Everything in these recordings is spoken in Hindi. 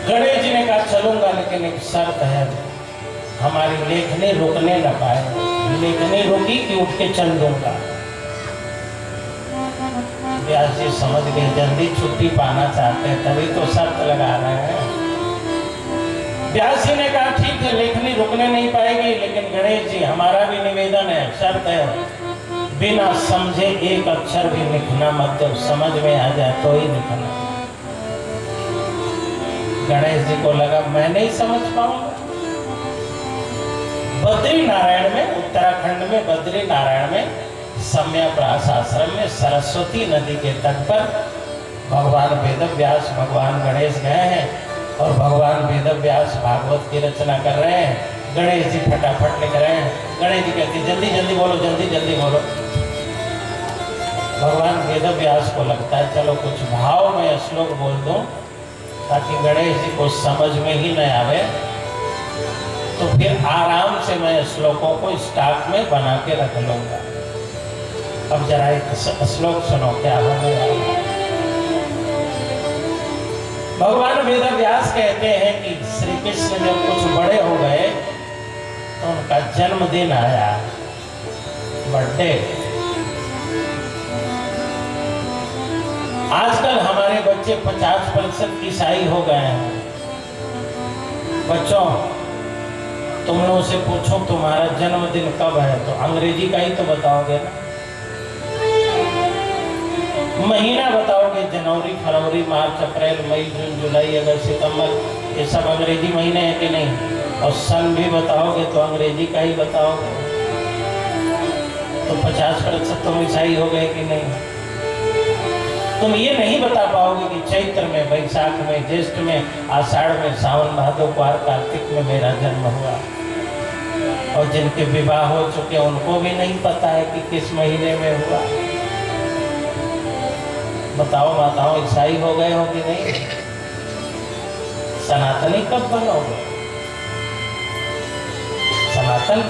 गणेश जी ने कहा चलूंगा, लेकिन एक शर्त है, हमारी लेखनी रुकने न पाए। लेखनी रुकी कि उठ के चल दूंगा। व्यास जी समझ गए जल्दी छुट्टी पाना चाहते हैं, तभी तो शर्त लगा रहे हैं। व्यास जी ने कहा ठीक है, लेखनी रुकने नहीं पाएगी, लेकिन गणेश जी हमारा भी निवेदन है, शर्त है, बिना समझे एक अक्षर भी लिखना मत दो, समझ में आ जाए तो ही लिखना। गणेश जी को लगा मैं नहीं समझ पाऊंगा। बद्री नारायण में, उत्तराखंड में बद्री नारायण में सम्यप्रास आश्रम में सरस्वती नदी के तट पर भगवान वेदव्यास भगवान गणेश गए हैं और भगवान वेदव्यास भागवत की रचना कर रहे हैं। गणेश जी फटाफट लिख रहे हैं। गणेश जी कहते जल्दी जल्दी बोलो, जल्दी जल्दी बोलो। भगवान वेदव्यास को लगता है चलो कुछ भाव में श्लोक बोल दूं ताकि गणेश जी को समझ में ही न आवे, तो फिर आराम से मैं श्लोकों को स्टॉक में बना के रख लूंगा। अब जरा एक श्लोक सुनो क्या होने वाला। भगवान वेदव्यास कहते हैं कि श्री कृष्ण जब कुछ बड़े हो गए तो उनका जन्मदिन आया, बर्थडे। आजकल हमारे बच्चे 50% ईसाई हो गए हैं। बच्चों तुम लोगों से पूछो तुम्हारा जन्मदिन कब है तो अंग्रेजी का ही तो बताओगे ना, महीना बताओगे, जनवरी फरवरी मार्च अप्रैल मई जून जुलाई अगस्त सितंबर, ये सब अंग्रेजी महीने हैं कि नहीं? और सन भी बताओगे तो अंग्रेजी का ही बताओगे। तो 50% तुम ईसाई हो गए कि नहीं? तुम ये नहीं बता पाओगे कि चैत्र में, बैसाख में, ज्येष्ठ में, आषाढ़ में, सावन भादो क्वार कार्तिक में मेरा जन्म हुआ। और जिनके विवाह हो चुके उनको भी नहीं पता है कि किस महीने में हुआ। बताओ माताओं ईसाई हो गए हो कि नहीं? सनातनी कब बनोगे? सनातन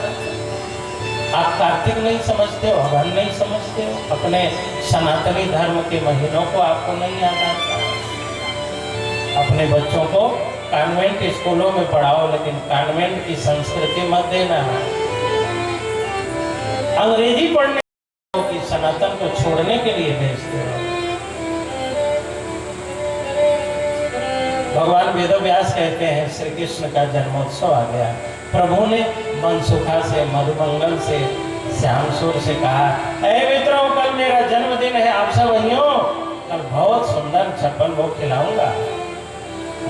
आप कार्तिक नहीं समझते हो, अगहन नहीं समझते हो, अपने सनातनी धर्म के महीनों को आपको नहीं याद आता। अपने बच्चों को कॉन्वेंट स्कूलों में पढ़ाओ, लेकिन कॉन्वेंट की संस्कृति मत देना। अंग्रेजी पढ़ने की सनातन को छोड़ने के लिए भेजते हो। भगवान वेदव्यास कहते हैं श्री कृष्ण का जन्मोत्सव आ गया। प्रभु ने मनसुखा से, मधुमंगल से, श्यामसूर से कहा, ऐ मित्रों कल मेरा जन्मदिन है, आप सब वहीं हो, कल बहुत सुंदर 56 भोग खिलाऊंगा।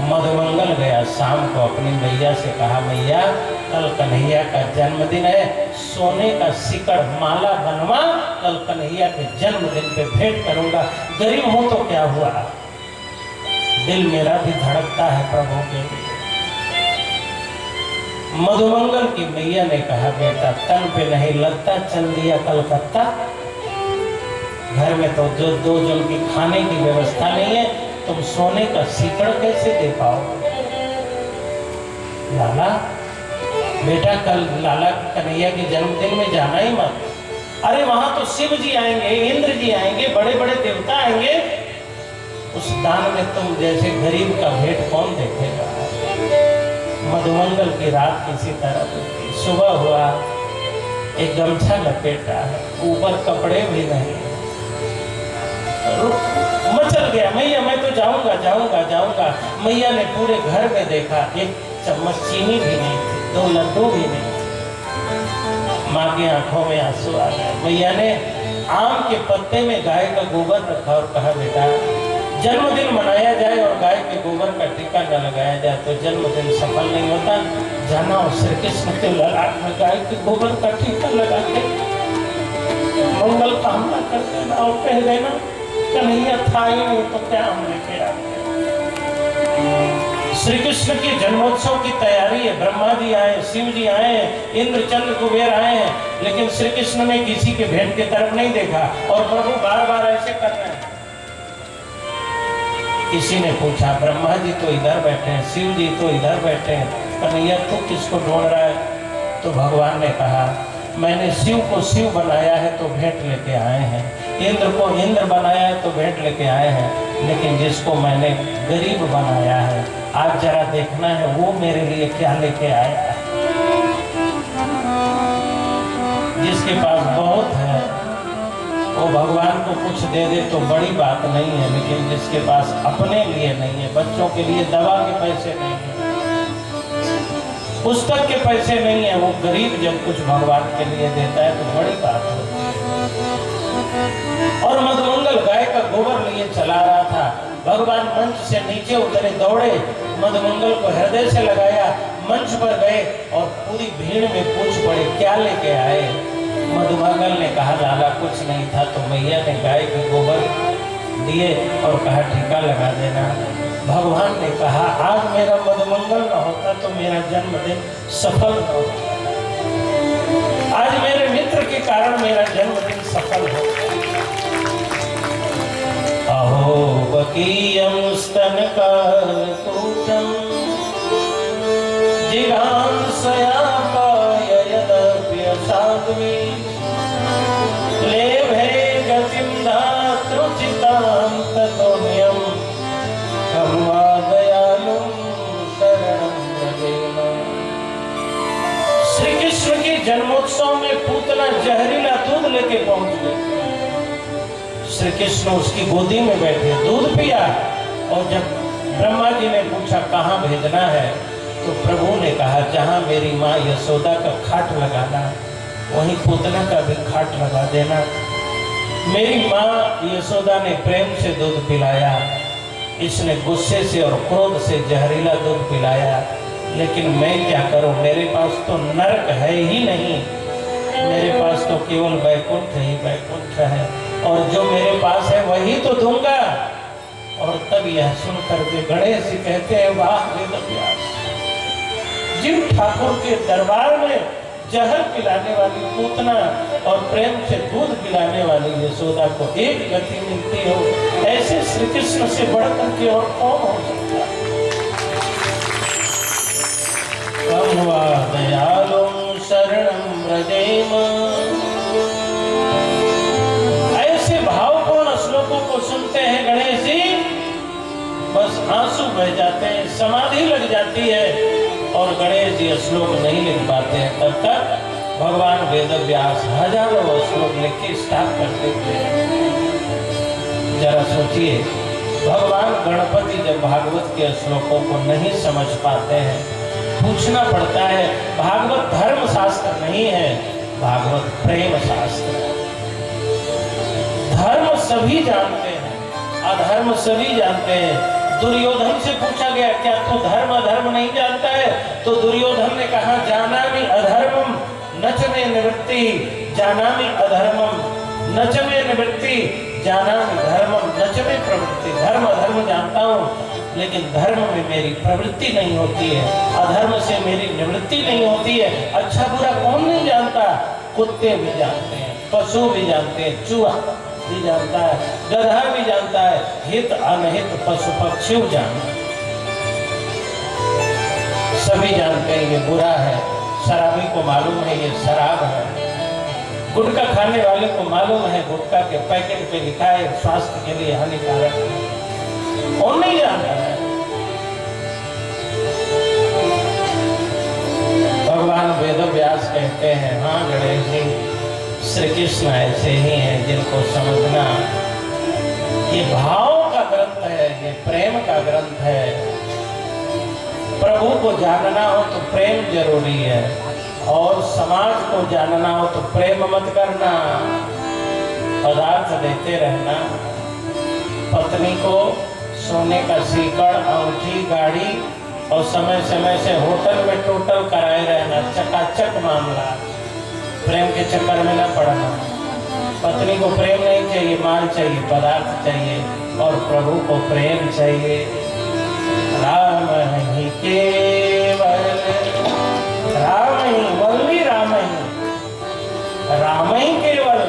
मधुमंगल गया शाम को अपनी मैया से कहा, मैया कल कन्हैया का जन्मदिन है, सोने का सिकड़ माला बनवा, कल कन्हैया के जन्मदिन पे भेंट करूंगा। गरीब हूं तो क्या हुआ, दिल मेरा भी धड़कता है प्रभु के लिए। मधुमंगल की मैया ने कहा, बेटा तन पे नहीं लगता, चल दिया कलकत्ता। घर में तो जो 2 जन की खाने की व्यवस्था नहीं है, तुम सोने का सीकड़ कैसे दे पाओगे? लाला बेटा कल लाला कन्हैया के जन्मदिन में जाना ही मत। अरे वहां तो शिव जी आएंगे, इंद्र जी आएंगे, बड़े बड़े देवता आएंगे, उस दान में तुम जैसे गरीब का भेंट कौन देखेगा? मधुमंगल की रात किसी तरह बीती। सुबह हुआ, एक गमछा लपेटा है, ऊपर कपड़े भी नहीं, मचल गया, मैया मैं तो जाऊंगा जाऊंगा जाऊंगा। मैया ने पूरे घर में देखा, एक चम्मच चीनी भी नहीं थी, 2 लड्डू भी नहीं। माँ की आंखों में आंसू आ गए। मैया ने आम के पत्ते में गाय का गोबर रखा और कहा, बेटा जन्मदिन मनाया जाए और गाय के गोबर का टीका न लगाया जाए तो जन्मदिन सफल नहीं होता। जाना और श्री कृष्ण के ललाट में गाय के गोबर का टीका लगा के मंगल कामना कर देना और कह देना कन्हैया था ही नहीं तो क्या हम लेके आते। श्री कृष्ण के जन्मोत्सव की तैयारी है। ब्रह्मा जी आए, शिव जी आए हैं, इंद्र चंद्र कुबेर आए हैं, लेकिन श्री कृष्ण ने किसी के भेंट की तरफ नहीं देखा और प्रभु बार बार ऐसे कर रहे हैं। किसी ने पूछा, ब्रह्मा जी तो इधर बैठे हैं, शिव जी तो इधर बैठे हैं, कन्हैया तू किसको ढूंढ रहा है? तो भगवान ने कहा, मैंने शिव को शिव बनाया है तो भेंट लेके आए हैं, इंद्र को इंद्र बनाया है तो भेंट लेके आए हैं, लेकिन जिसको मैंने गरीब बनाया है, आज जरा देखना है वो मेरे लिए क्या लेके आया है। जिसके पास बहुत है वो भगवान को कुछ दे दे तो बड़ी बात नहीं है, लेकिन जिसके पास अपने लिए नहीं है, बच्चों के लिए दवा के पैसे नहीं है, पुस्तक के पैसे नहीं है, वो गरीब जब कुछ भगवान के लिए देता है तो बड़ी बात होती है। और मधुमंगल गाय का गोबर लिए चला रहा था। भगवान मंच से नीचे उतरे, दौड़े, मधुमंगल को हृदय से लगाया, मंच पर गए और पूरी भीड़ में पूछ पड़े क्या लेके आए। मधुमंगल ने कहा लाला कुछ नहीं था, तो मैया ने गाय के गोबर दिए और कहा टीका लगा देना। भगवान ने कहा आज मेरा मधुमंगल न होता तो मेरा जन्मदिन सफल न होता, आज मेरे मित्र के कारण मेरा जन्मदिन सफल हो। अहो बकीयं स्तनकालकूटं जिघांसयापाय यदप्यसाध्वी लेभे गतिं धातृचितां ततोऽन्यं कं वा दयालुं शरणं व्रजेम। श्री कृष्ण के जन्मोत्सव में पूतना जहरीला दूध लेके पहुंच गई। श्री कृष्ण उसकी गोदी में बैठे, दूध पिया, और जब ब्रह्मा जी ने पूछा कहाँ भेजना है, तो प्रभु ने कहा जहाँ मेरी माँ यशोदा का खाट लगाना वहीं पूतना का भी खाट लगा देना। मेरी माँ यशोदा ने प्रेम से दूध पिलाया, इसने गुस्से से और क्रोध से जहरीला दूध पिलाया, लेकिन मैं क्या करूं, मेरे पास तो नरक है ही नहीं, मेरे पास तो केवल वैकुंठ ही वैकुंठ है, और जो मेरे पास है वही तो दूंगा। और तब यह सुनकर के गणेश जी कहते हैं वाह वेदव्यास, जिन ठाकुर के दरबार में जहर पिलाने वाली पूतना और प्रेम से दूध पिलाने वाली यशोदा को एक गति मिलती हो, ऐसे श्री कृष्ण से बढ़कर के और कौन हो सकता है। कं वा दयालुं शरणं व्रजेम। ऐसे भावपूर्ण श्लोकों को सुनते हैं गणेश जी, बस आंसू बह जाते हैं, समाधि लग जाती है, और गणेश जी श्लोक नहीं लिख पाते हैं। तब तक भगवान वेदव्यास हजारों श्लोक लिख के स्टार्ट कर देते हैं। जरा सोचिए, भगवान गणपति जब भागवत के श्लोकों को नहीं समझ पाते हैं, पूछना पड़ता है। भागवत धर्म शास्त्र नहीं है, भागवत प्रेम शास्त्र है। धर्म सभी जानते हैं, अधर्म सभी जानते हैं। दुर्योधन से पूछा गया क्या तू धर्म अधर्म नहीं जानता है, तो दुर्योधन ने कहा जानामि अधर्मम नच मे निवृत्ति, जानामि अधर्मम नच मे निवृत्ति, जानामि धर्मम नच मे प्रवृत्ति। धर्म अधर्म जानता हूँ, लेकिन धर्म में मेरी प्रवृत्ति नहीं होती है, अधर्म से मेरी निवृत्ति नहीं होती है। अच्छा बुरा कौन नहीं जानता, कुत्ते भी जानते हैं, पशु भी जानते हैं, चूहा भी जानता है, गधा भी जानता है, हित अनहित पशु पक्षी जानता है, सभी जानते हैं ये बुरा है। शराबी को मालूम है ये शराब है, गुटखा खाने वाले को मालूम है गुटखा के पैकेट पे लिखा है स्वास्थ्य के लिए हानिकारक है, कौन नहीं जानता है। भगवान वेदव्यास कहते हैं हाँ गणेश जी, श्री कृष्ण ऐसे ही हैं जिनको समझना, ये भाव का ग्रंथ है, ये प्रेम का ग्रंथ है। प्रभु को जानना हो तो प्रेम जरूरी है, और समाज को जानना हो तो प्रेम मत करना, पदार्थ देते रहना। पत्नी को सोने का सीकड़, अंगूठी, गाड़ी, और समय समय से होटल में टोटल कराए रहना, चकाचक मामला। प्रेम के चक्कर में न पड़ना। पत्नी को प्रेम नहीं चाहिए, माल चाहिए, पदार्थ चाहिए, और प्रभु को प्रेम चाहिए। राम ही केवल, राम ही वल्ली, राम ही केवल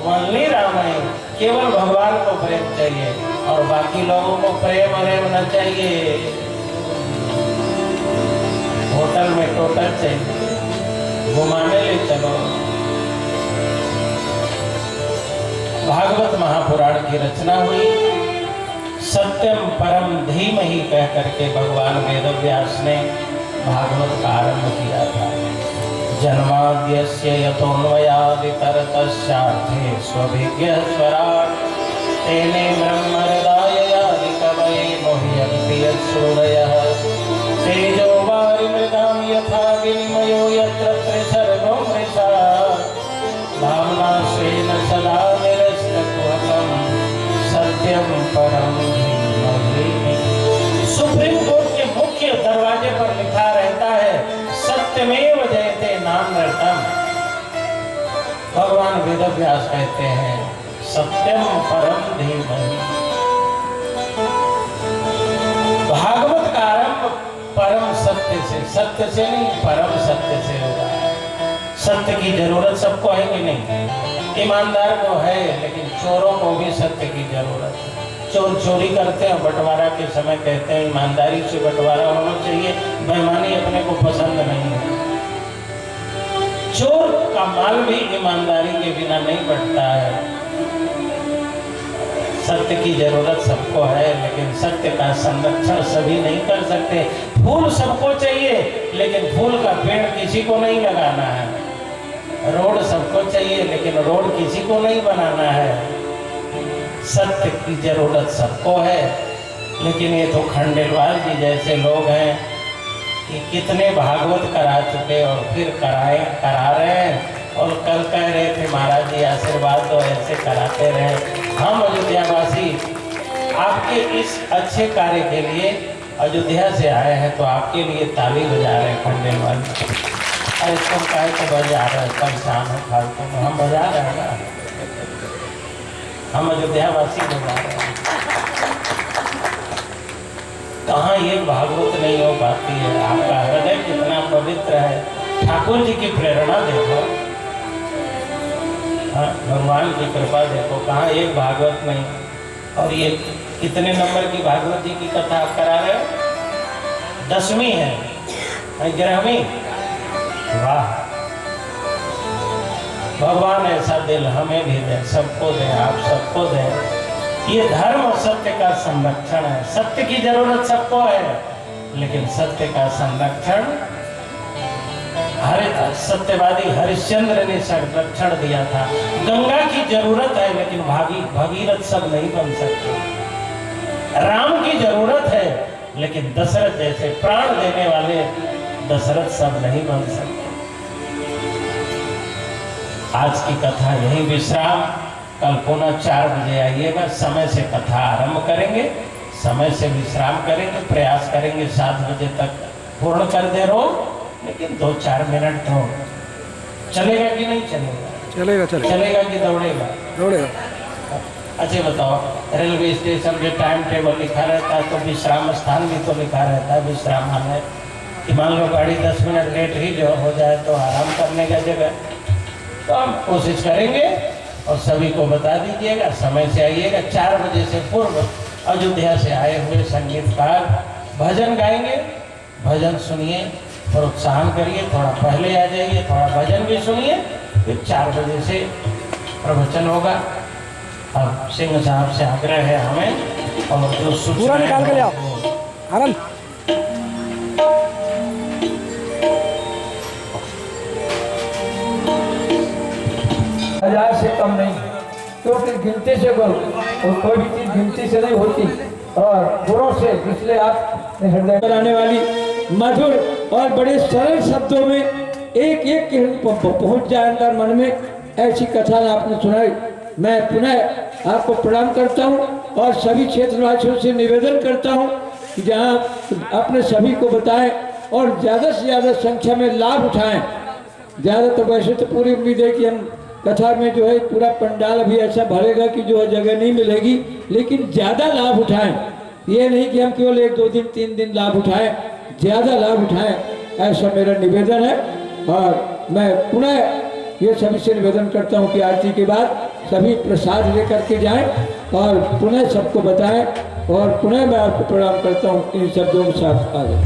वल्ली, राम ही केवल भगवान को प्रेम चाहिए, और बाकी लोगों को प्रेम न चाहिए। होटल में टोटल चाहिए, घुमाने ले चलो। भागवत महापुराण की रचना हुई, सत्यम परम धीमहि कह करके भगवान वेदव्यास ने भागवत का आरंभ किया था। जन्माद्यस्य यतोऽन्वयादितरतश्चार्थे स्वभिज्ञः स्वराट् तेने ब्रह्महृदाययादिकवये मुह्यन्ति यत्सूरयः तेजो वारिमृदां यथा विनिमयो यत्र त्रिसर्गो मृषा भावना स्वेन सदा निरस्तकुहकं सत्यं परम धीमहि। सुप्रीम कोर्ट के मुख्य दरवाजे पर लिखा रहता है सत्यमेव जयते नान्यर्थम। भगवान वेदव्यास कहते हैं सत्यम परम धीमहि। भागवत का आरंभ परम सत्य से नहीं परम सत्य से होगा। सत्य की जरूरत सबको है कि नहीं? ईमानदार को है, लेकिन चोरों को भी सत्य की जरूरत है। चोर चोरी करते हैं, बंटवारा के समय कहते हैं ईमानदारी से बंटवारा होना चाहिए, बेईमानी अपने को पसंद नहीं है। चोर का माल भी ईमानदारी के बिना नहीं बढ़ता है। सत्य की जरूरत सबको है, लेकिन सत्य का संरक्षण सभी नहीं कर सकते। फूल सबको चाहिए, लेकिन फूल का पेड़ किसी को नहीं लगाना है। रोड सबको चाहिए, लेकिन रोड किसी को नहीं बनाना है। सत्य की जरूरत सबको है, लेकिन ये तो खंडेलवाल जी जैसे लोग हैं कि कितने भागवत करा चुके और फिर करा रहे हैं। और कल कह रहे थे महाराज जी आशीर्वाद दो, ऐसे कराते रहे। हम अयोध्यावासी आपके इस अच्छे कार्य के लिए अयोध्या से आए हैं, तो आपके लिए ताली बजा रहे हैं खंडेलवाल। अरे तुम काहे को बजा रहे हैं? परेशान हो फालतू में। हम बजा रहे हैं ना, हम अयोध्यावासी बजा रहे हैं। कहाँ ये भागवत नहीं हो पाती है? आपका हृदय कितना पवित्र है। ठाकुर जी की प्रेरणा देखो, हाँ, भगवान की कृपा देखो, कहाँ एक भागवत नहीं। और ये कितने नंबर की भागवत जी की कथा आप करा रहे हो? 10वीं है, 11वीं। वाह, भगवान ऐसा दिल हमें भी दे, सबको दे, आप सबको दे। ये धर्म और सत्य का संरक्षण है। सत्य की जरूरत सबको है, लेकिन सत्य का संरक्षण सत्यवादी हरिश्चंद्र ने संरक्षण दिया था। गंगा की जरूरत है, लेकिन भगीरथ सब नहीं बन सकते। राम की जरूरत है, लेकिन दशरथ जैसे प्राण देने वाले दशरथ सब नहीं बन सकते। आज की कथा यही विश्राम। कल पुनः 4 बजे आइएगा। समय से कथा आरंभ करेंगे, समय से विश्राम करेंगे, प्रयास करेंगे 7 बजे तक पूर्ण कर दे रो। लेकिन 2-4 मिनट तो चलेगा कि नहीं चलेगा? चलेगा कि दौड़ेगा? अच्छा बताओ, रेलवे स्टेशन पे टाइम टेबल लिखा रहता है, तो विश्राम स्थान भी तो लिखा रहता है विश्रामालय कि मान लो गाड़ी 10 मिनट लेट ही जो हो जाए तो आराम करने का जगह। तो हम कोशिश करेंगे और सभी को बता दीजिएगा, समय से आइएगा। 4 बजे से पूर्व अयोध्या से आए हुए संगीतकार भजन गाएंगे। भजन सुनिए, प्रोत्साहन करिए। थोड़ा पहले आ जाइए, थोड़ा भजन भी सुनिए, फिर 4 बजे से प्रवचन होगा। अब सिंह साहब से आग्रह है हमें, और जो पूरा निकाल के ले आओ आनंद। हजार से कम नहीं, क्योंकि गिनती से और कोई भी चीज गिनती से नहीं होती, और गुणों से। इसलिए आप हृदय बनाने वाली मधुर और बड़े सरल शब्दों में एक एक के पहुंच जाए अंदर मन में, ऐसी कथा आपने सुनाई। मैं पुनः आपको प्रणाम करता हूं और सभी क्षेत्रवासियों से निवेदन करता हूं कि जहां अपने सभी को बताएं और ज़्यादा से ज़्यादा संख्या में लाभ उठाएं। ज़्यादा तो वैसे तो पूरी उम्मीद है कि हम कथा में जो है पूरा पंडाल अभी ऐसा भरेगा कि जो है जगह नहीं मिलेगी, लेकिन ज़्यादा लाभ उठाएं। ये नहीं कि हम केवल 1-2 दिन 3 दिन लाभ उठाएं, ज़्यादा लाभ उठाएं, ऐसा मेरा निवेदन है। और मैं पुनः ये सभी से निवेदन करता हूँ कि आरती के बाद सभी प्रसाद लेकर के जाएं और पुनः सबको बताएं। और पुनः मैं आपको प्रणाम करता हूँ इन शब्दों के साथ आगे।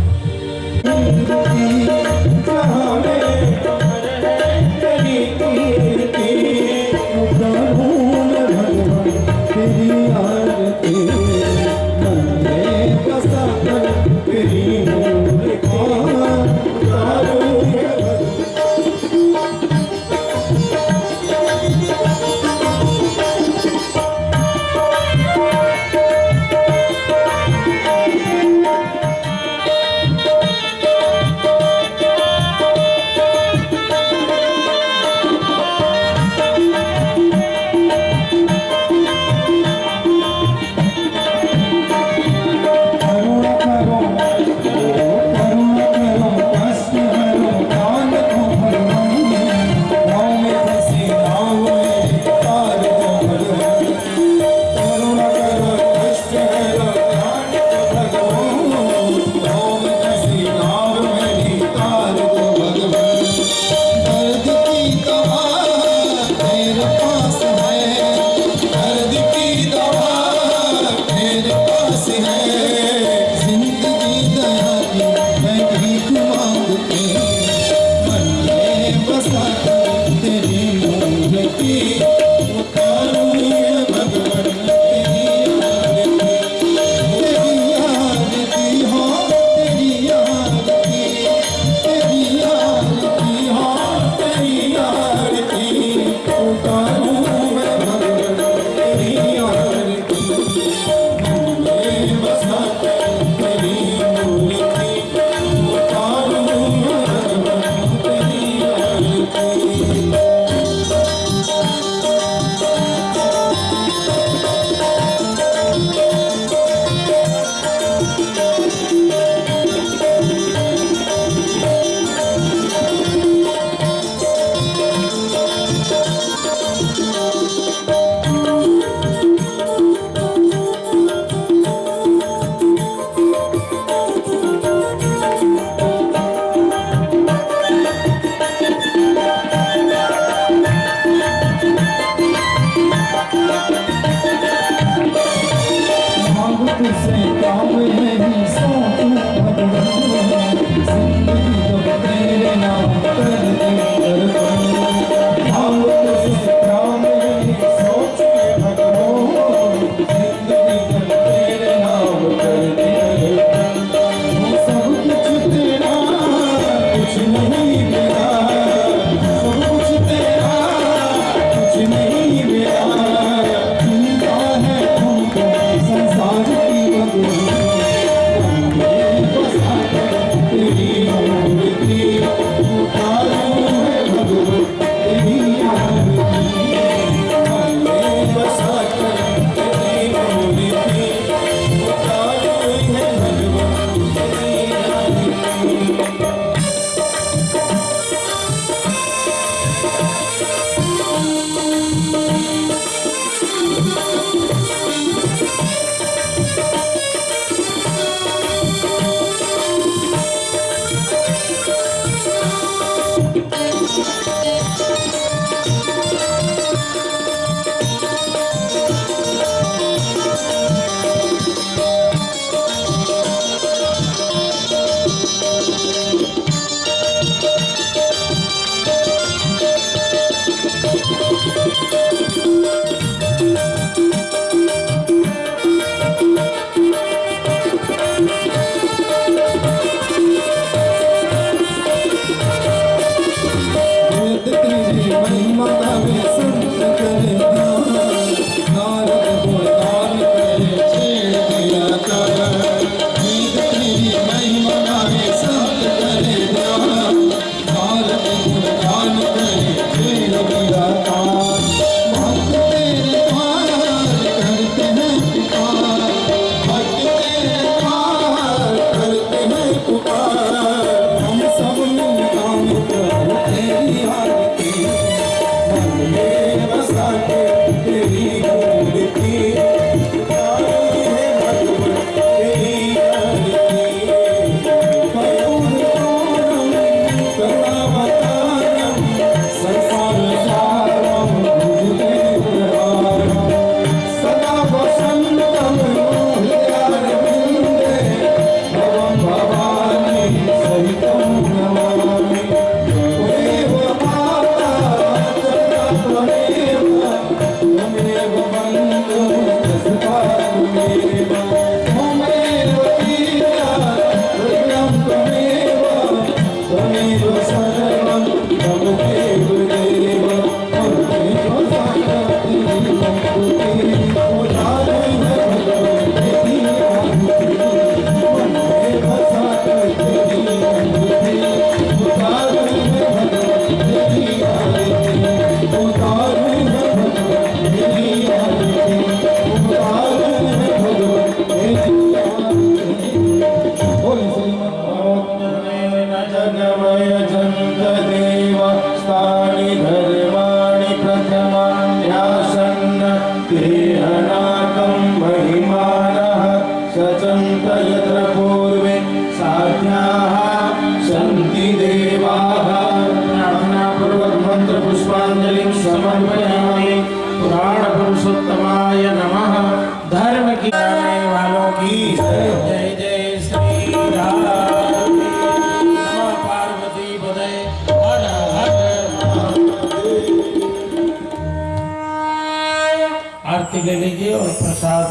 आरती ले लीजिए और प्रसाद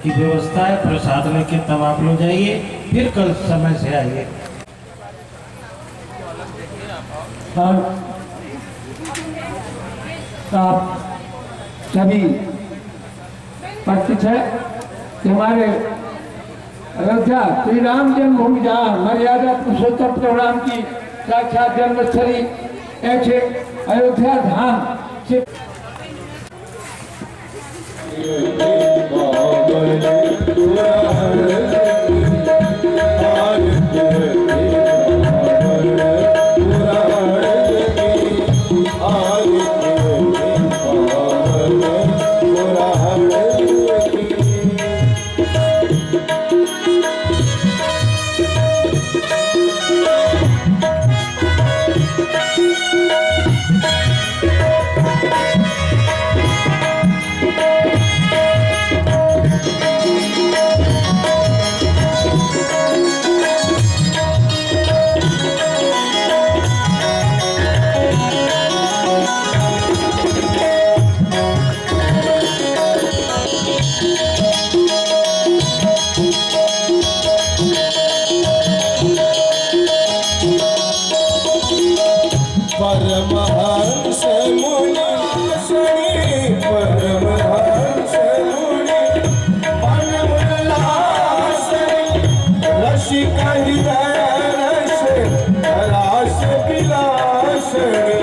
की व्यवस्था है, प्रसाद लेके तब आप लोग जाइए, फिर कल समय से आइए। और आप सभी परिचित है कि हमारे अयोध्या श्री राम जन्मभूमि जहाँ मर्यादा पुरुषोत्तम प्रभु राम की साक्षात जन्मस्थली ऐसे अयोध्या धाम से परमहंस मुनि परमहंस मुनि मन उल्लासनि रसिक हृदय रस रास विलासनि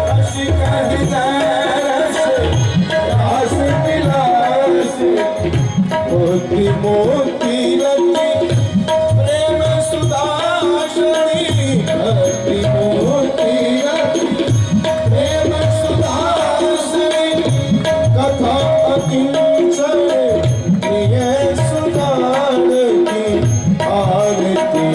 रसिक हृदय रस रास विलासनि मोती मोती रति प्रेम सुदासनि रति मोती कथा अकिंचन प्रिय सुदान की आरती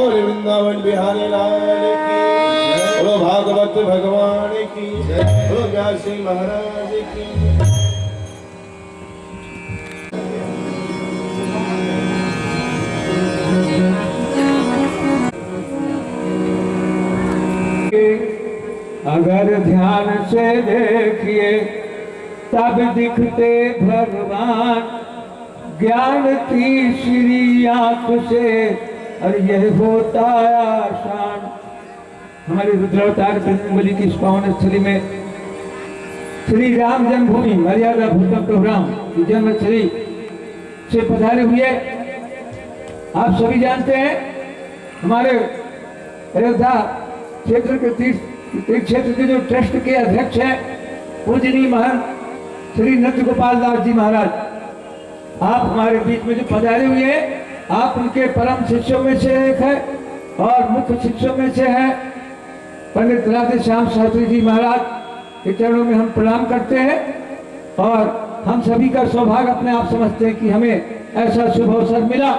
वृंदावन बिहारी लाल की, बोलो भागवत भगवान की, बोलो व्यासी महाराज की। अगर ध्यान से देखिए तब दिखते भगवान, ज्ञान की श्री आंख से और यह होता आसान। हमारी रुद्रावतार बली की इस पावन स्थली में श्री राम जन्मभूमि मर्यादा पुरुषोत्तम प्रभु राम की जन्मस्थली से पधारे हुए आप सभी जानते हैं, हमारे अयोध्या क्षेत्र के तीर्थ क्षेत्र के जो ट्रस्ट के अध्यक्ष हैं पूजनीय महंत श्री नृत्य गोपाल दास जी महाराज, आप हमारे बीच में जो पधारे हुए हैं, आप उनके परम शिष्यों में से एक है और मुख्य शिष्यों में से है पंडित राधे श्याम शास्त्री जी महाराज के चरणों में हम प्रणाम करते हैं। और हम सभी का सौभाग्य अपने आप समझते हैं कि हमें ऐसा शुभ अवसर मिला,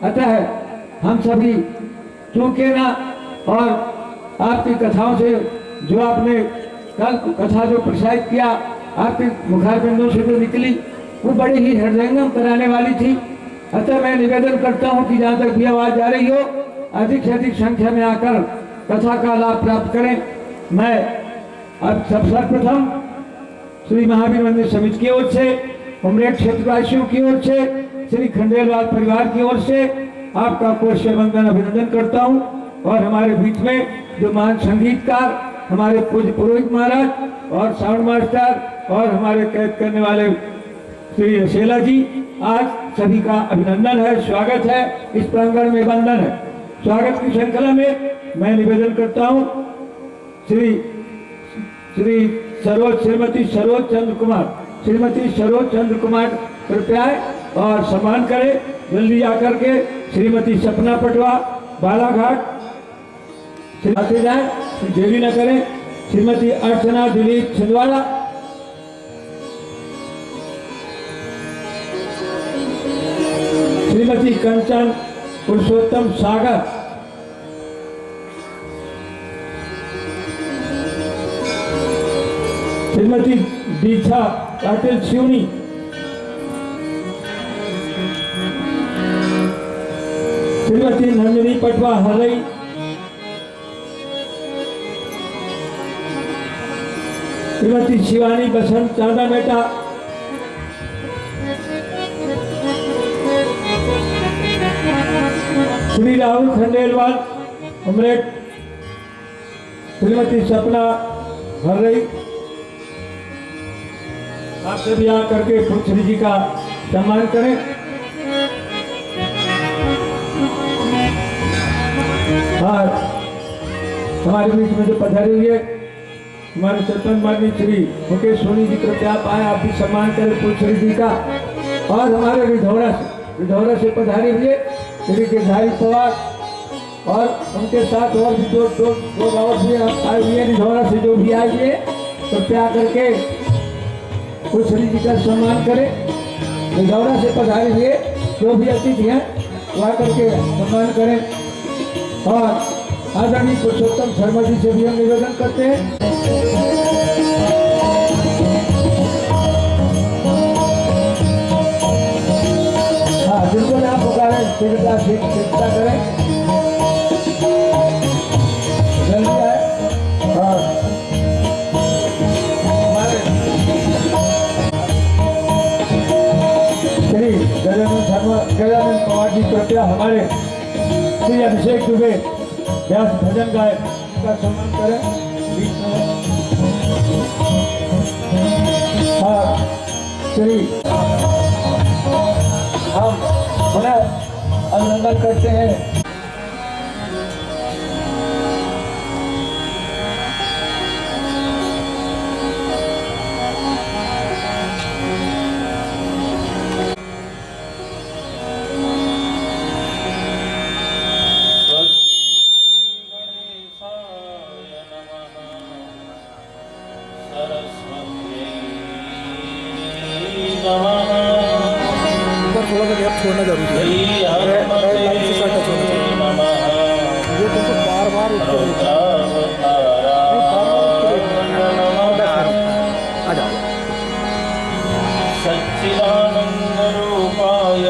अतः हम सभी चूके ना, और आपकी कथाओं से जो आपने कल कथा जो प्रसारित किया, आपके मुखारबिंदों से जो निकली वो बड़ी ही हृदयंगम कराने वाली थी। अतः मैं निवेदन करता हूं कि जहां तक भी आवाज जा रही हो, अधिक से अधिक संख्या में आकर कथा का लाभ प्राप्त करें। मैं अब सर्वप्रथम श्री महावीर मंदिर समिति की ओर से, उमरेठ क्षेत्रवासियों की ओर से, श्री खंडेलवाल परिवार की ओर से आपका कोष्य वंदन अभिनंदन करता हूं। और हमारे बीच में जो महान संगीतकार हमारे पूज्य पुरोहित महाराज और साउंड मास्टर और हमारे कैद करने वाले श्री अशेला जी, आज सभी का अभिनंदन है, स्वागत है, इस प्रांगण में वंदन है। स्वागत की श्रृंखला में मैं निवेदन करता हूं श्रीमती सरोज चंद्र कुमार कृपया और सम्मान करें, जल्दी आकर के श्रीमती सपना पटवा बालाघाट आते जाए, देरी न करें। श्रीमती अर्चना दिलीप छिंदवाड़ा, श्रीमती कंचन पुरुषोत्तम सागर, श्रीमती दीक्षा पाटिल सिवनी, श्रीमती नंदिनी पटवा हरई, श्रीमती शिवानी बसंत चांदा मेटा, श्री राहुल खंडेलवाल उमरेट, श्रीमती सपना हरई। आप सभी आकर के श्री जी का सम्मान करें। आज हमारे बीच में जो पधारे हुए हमारे सरपंच माननीय श्री मुकेश सोनी जी, कृपया आप आए, आप भी सम्मान करें श्री जी का। और हमारे विधौरा से पधारे हुए श्री केधारी पवार और उनके साथ और भी दो गाँव भी आए हुए विधौरा से, जो भी आए हुए कृपया करके श्री जी का सम्मान करें। विधौरा से पधारे हुए जो भी अतिथि हैं वहाँ करके सम्मान करें। और आदरणीय पुरुषोत्तम शर्मा जी से भी हम निवेदन करते हैं। हाँ, बिल्कुल आप पुकारें, चिंता करें, जल्दी आए। और श्री गजानंद पवार जी कृपया हमारे श्री अभिषेक दुबे व्यास भजन गायक का सम्मान करें। हाँ, श्री हम पुनः अभिनंदन करते हैं। थोड़ा सा गैप छोड़ना जरूरी है, लाइन से टच होना चाहिए। ये तुमको बार बार आ जाओ। सच्चिदानंद रूपाय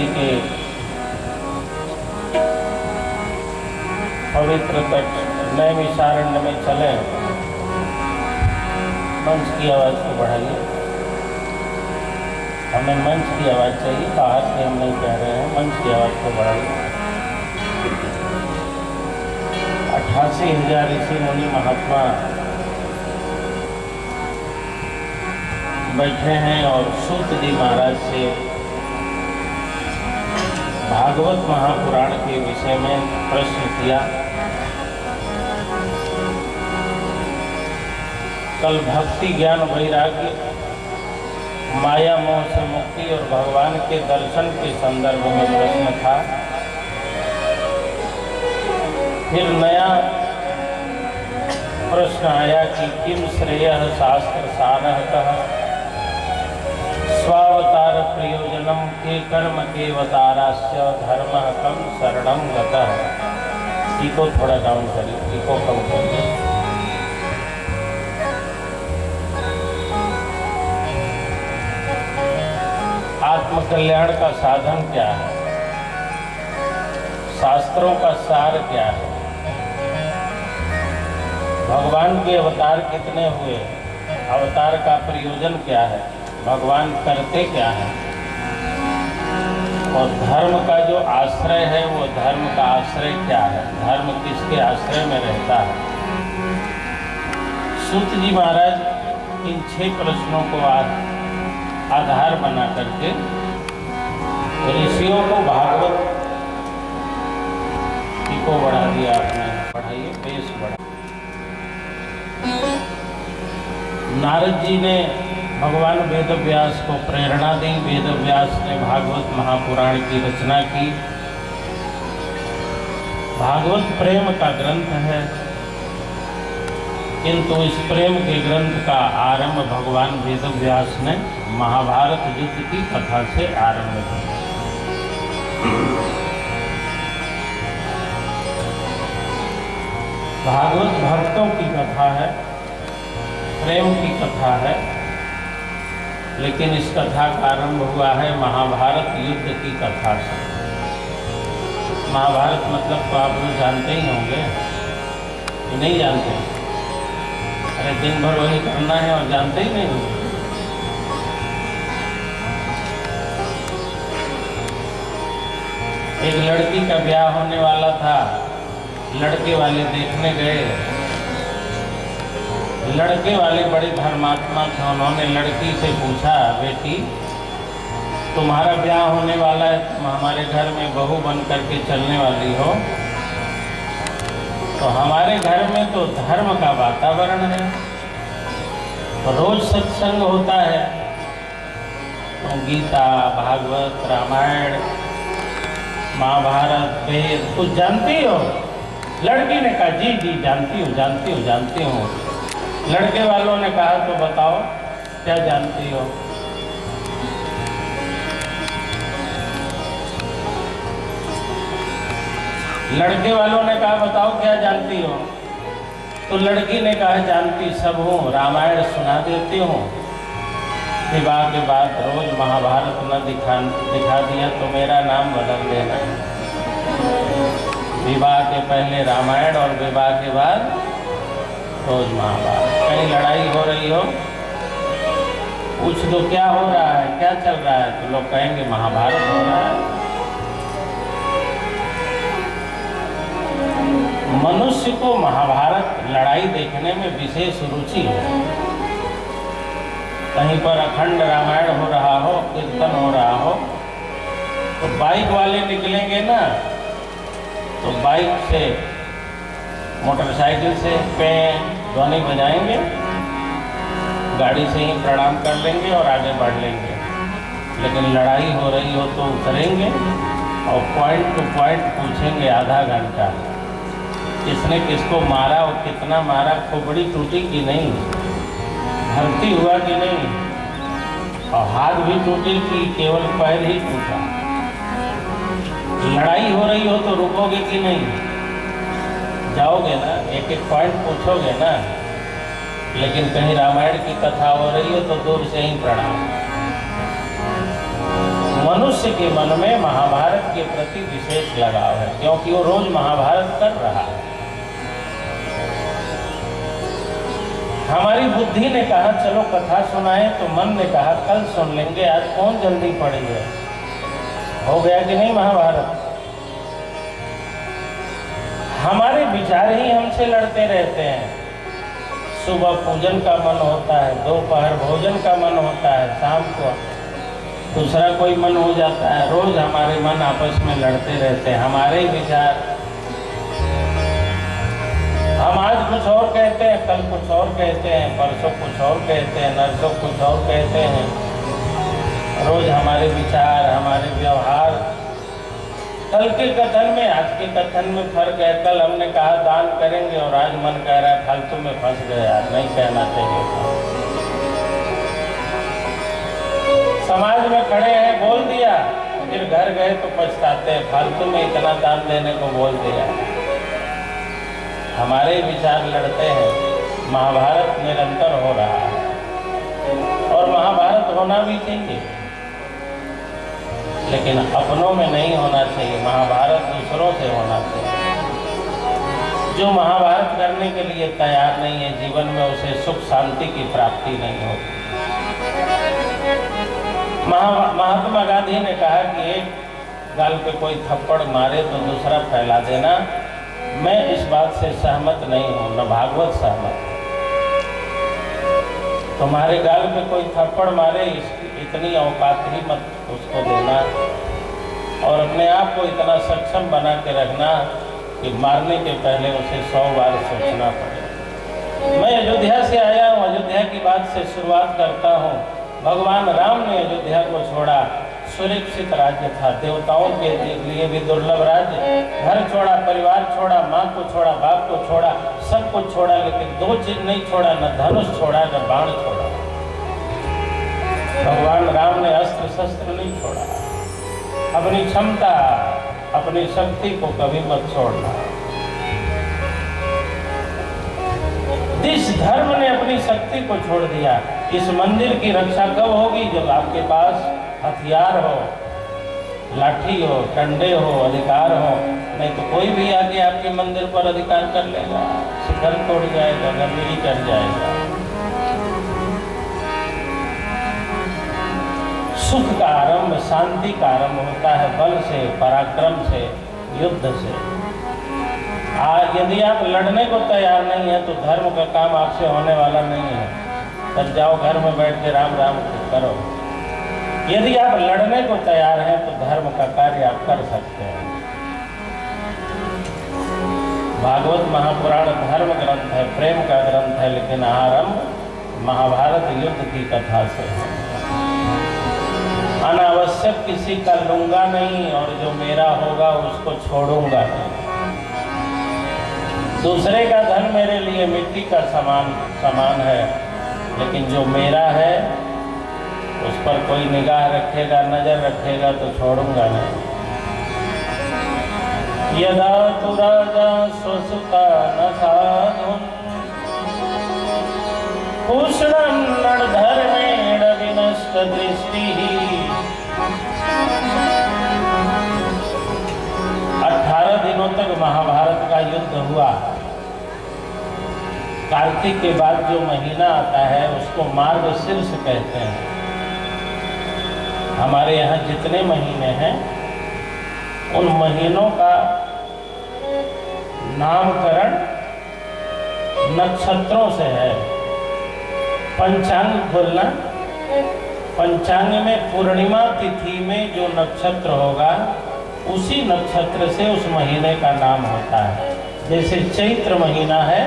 नदी के पवित्र तट नैमिषारण्य में चले। मंच की आवाज को बढ़ाइए। हमें मंच की आवाज चाहिए, बाहर से हम नहीं कह रहे हैं, मंच की आवाज को बढ़ाइए। 88,000 ऋषि मुनि महात्मा बैठे हैं और सूत जी महाराज से भागवत महापुराण के विषय में प्रश्न किया। कल भक्ति ज्ञान वैराग्य, माया मोह से मुक्ति और भगवान के दर्शन के संदर्भ में प्रश्न था। फिर नया प्रश्न आया कि किम श्रेयः शास्त्र सारः स्वावतार प्रयोजनम के कर्म के अवतारास्य धर्म कम शरणम गतः। इको थोड़ा डाउन करिए, इको कम करिए। आत्म कल्याण का साधन क्या है? शास्त्रों का सार क्या है? भगवान के अवतार कितने हुए? अवतार का प्रयोजन क्या है? भगवान करते क्या है? और धर्म का जो आश्रय है वो धर्म का आश्रय क्या है? धर्म किसके आश्रय में रहता है? सूत जी महाराज इन 6 प्रश्नों को आधार बना करके ऋषियों को भागवत को बढ़ा दिया। आपने पढ़ाइए, बेस बढ़ा। नारद जी ने भगवान वेद व्यास को प्रेरणा दी। वेद व्यास ने भागवत महापुराण की रचना की। भागवत प्रेम का ग्रंथ है, किंतु इस प्रेम के ग्रंथ का आरंभ भगवान वेद व्यास ने महाभारत युद्ध की कथा से आरंभ किया। भागवत भक्तों की कथा है, प्रेम की कथा है, लेकिन इस कथा का आरंभ हुआ है महाभारत युद्ध की कथा से। महाभारत मतलब तो आप लोग जानते ही होंगे कि नहीं जानते? अरे दिन भर वही करना है और जानते ही नहीं होंगे। एक लड़की का ब्याह होने वाला था, लड़के वाले देखने गए। लड़के वाले बड़े धर्मात्मा थे। उन्होंने लड़की से पूछा, बेटी तुम्हारा ब्याह होने वाला है, तुम हमारे घर में बहू बन करके चलने वाली हो, तो हमारे घर में तो धर्म का वातावरण है, रोज सत्संग होता है, तो गीता, भागवत, रामायण, महाभारत, वेद कुछ जानती हो? लड़की ने कहा जी जी जानती हूँ, जानती हूँ, जानती हूँ। लड़के वालों ने कहा तो बताओ क्या जानती हो? लड़के वालों ने कहा बताओ क्या जानती हो? तो लड़की ने कहा जानती सब हूँ, रामायण सुना देती हूँ, विवाह के बाद रोज महाभारत न दिखा दिया तो मेरा नाम बदल देना। विवाह के पहले रामायण और विवाह के बाद रोज महाभारत। कहीं लड़ाई हो रही हो, पूछ दो क्या हो रहा है, क्या चल रहा है, तो लोग कहेंगे महाभारत हो रहा है। मनुष्य को महाभारत लड़ाई देखने में विशेष रुचि है। कहीं पर अखंड रामायण हो रहा हो, कीर्तन हो रहा हो, तो बाइक वाले निकलेंगे ना, तो बाइक से, मोटरसाइकिल से ध्वनि बजाएंगे, गाड़ी से ही प्रणाम कर लेंगे और आगे बढ़ लेंगे। लेकिन लड़ाई हो रही हो तो उतरेंगे और पॉइंट टू पॉइंट पूछेंगे आधा घंटा, किसने किसको मारा और कितना मारा, खोपड़ी टूटी कि नहीं, भर्ती हुआ कि नहीं, और हाथ भी टूटी कि केवल पैर ही टूटा। लड़ाई हो रही हो तो रुकोगे कि नहीं? जाओगे ना, एक एक पॉइंट पूछोगे ना। लेकिन कहीं रामायण की कथा हो रही हो तो दूर से ही प्रणाम। मनुष्य के मन में महाभारत के प्रति विशेष लगाव है, क्योंकि वो रोज महाभारत कर रहा है। हमारी बुद्धि ने कहा चलो कथा सुनाए, तो मन ने कहा कल सुन लेंगे, आज कौन जल्दी पड़ी है। हो गया कि नहीं महाभारत। हमारे विचार ही हमसे लड़ते रहते हैं। सुबह पूजन का मन होता है, दोपहर भोजन का मन होता है, शाम को दूसरा कोई मन हो जाता है। रोज हमारे मन आपस में लड़ते रहते हैं, हमारे ही विचार। हम आज कुछ और कहते हैं, कल कुछ और कहते हैं, परसों कुछ और कहते हैं, नरसों कुछ और कहते हैं। रोज हमारे विचार, हमारे व्यवहार, कल के कथन में आज के कथन में फर्क है। कल हमने कहा दान करेंगे और आज मन कह रहा है फालतू में फंस गए, यार नहीं कहना चाहिए। समाज में खड़े हैं बोल दिया, फिर घर गए तो पछताते हैं, फालतू में इतना दान देने को बोल दिया। हमारे विचार लड़ते हैं। महाभारत निरंतर हो रहा है और महाभारत होना भी चाहिए, लेकिन अपनों में नहीं होना चाहिए। महाभारत दूसरों से होना चाहिए। जो महाभारत करने के लिए तैयार नहीं है, जीवन में उसे सुख शांति की प्राप्ति नहीं होगी। महात्मा गांधी ने कहा कि एक गाल पे कोई थप्पड़ मारे तो दूसरा फैला देना। मैं इस बात से सहमत नहीं हूँ, न भागवत सहमत। तुम्हारे गाल पे कोई थप्पड़ मारे, इतनी औकात ही मत उसको देना और अपने आप को इतना सक्षम बना के रखना कि मारने के पहले उसे 100 बार सोचना पड़े। मैं अयोध्या से आया हूँ, अयोध्या की बात से शुरुआत करता हूँ। भगवान राम ने अयोध्या को छोड़ा, सुरक्षित राज्य था, देवताओं के लिए भी दुर्लभ राज्य। घर छोड़ा, परिवार छोड़ा, माँ को छोड़ा, बाप को छोड़ा, सब कुछ छोड़ा, लेकिन 2 चीज नहीं छोड़ा, न धनुष छोड़ा न बाण छोड़ा। भगवान राम ने अस्त्र शस्त्र नहीं छोड़ा। अपनी क्षमता, अपनी शक्ति को कभी मत छोड़ना। जिस धर्म ने अपनी शक्ति को छोड़ दिया, इस मंदिर की रक्षा कब होगी? जब आपके पास हथियार हो, लाठी हो, डंडे हो, अधिकार हो। नहीं तो कोई भी आके आपके मंदिर पर अधिकार कर लेगा, शिखर तोड़ जाएगा, गंदगी कर जाएगा। सुख का आरंभ, शांति का आरंभ होता है बल से, पराक्रम से, युद्ध से। यदि आप लड़ने को तैयार नहीं है तो धर्म का काम आपसे होने वाला नहीं है। तब जाओ घर में बैठ के राम राम करो। यदि आप लड़ने को तैयार हैं तो धर्म का कार्य आप कर सकते हैं। भागवत महापुराण धर्म ग्रंथ है, प्रेम का ग्रंथ है, लेकिन आरंभ महाभारत युद्ध की कथा से है। अनावश्यक किसी का लूंगा नहीं और जो मेरा होगा उसको छोड़ूंगा नहीं। दूसरे का धन मेरे लिए मिट्टी का समान है, लेकिन जो मेरा है उस पर कोई निगाह रखेगा, नजर रखेगा तो छोड़ूंगा नहीं। यदा तु राजा स्वसुता न साधुन पूषणं नरधर्मेण विनष्ट दृष्टिः। 18 दिनों तक महाभारत का युद्ध हुआ। कार्तिक के बाद जो महीना आता है उसको मार्गशीर्ष कहते हैं। हमारे यहाँ जितने महीने हैं उन महीनों का नामकरण नक्षत्रों से है। पंचांग खोलना, पंचांग में पूर्णिमा तिथि में जो नक्षत्र होगा उसी नक्षत्र से उस महीने का नाम होता है। जैसे चैत्र महीना है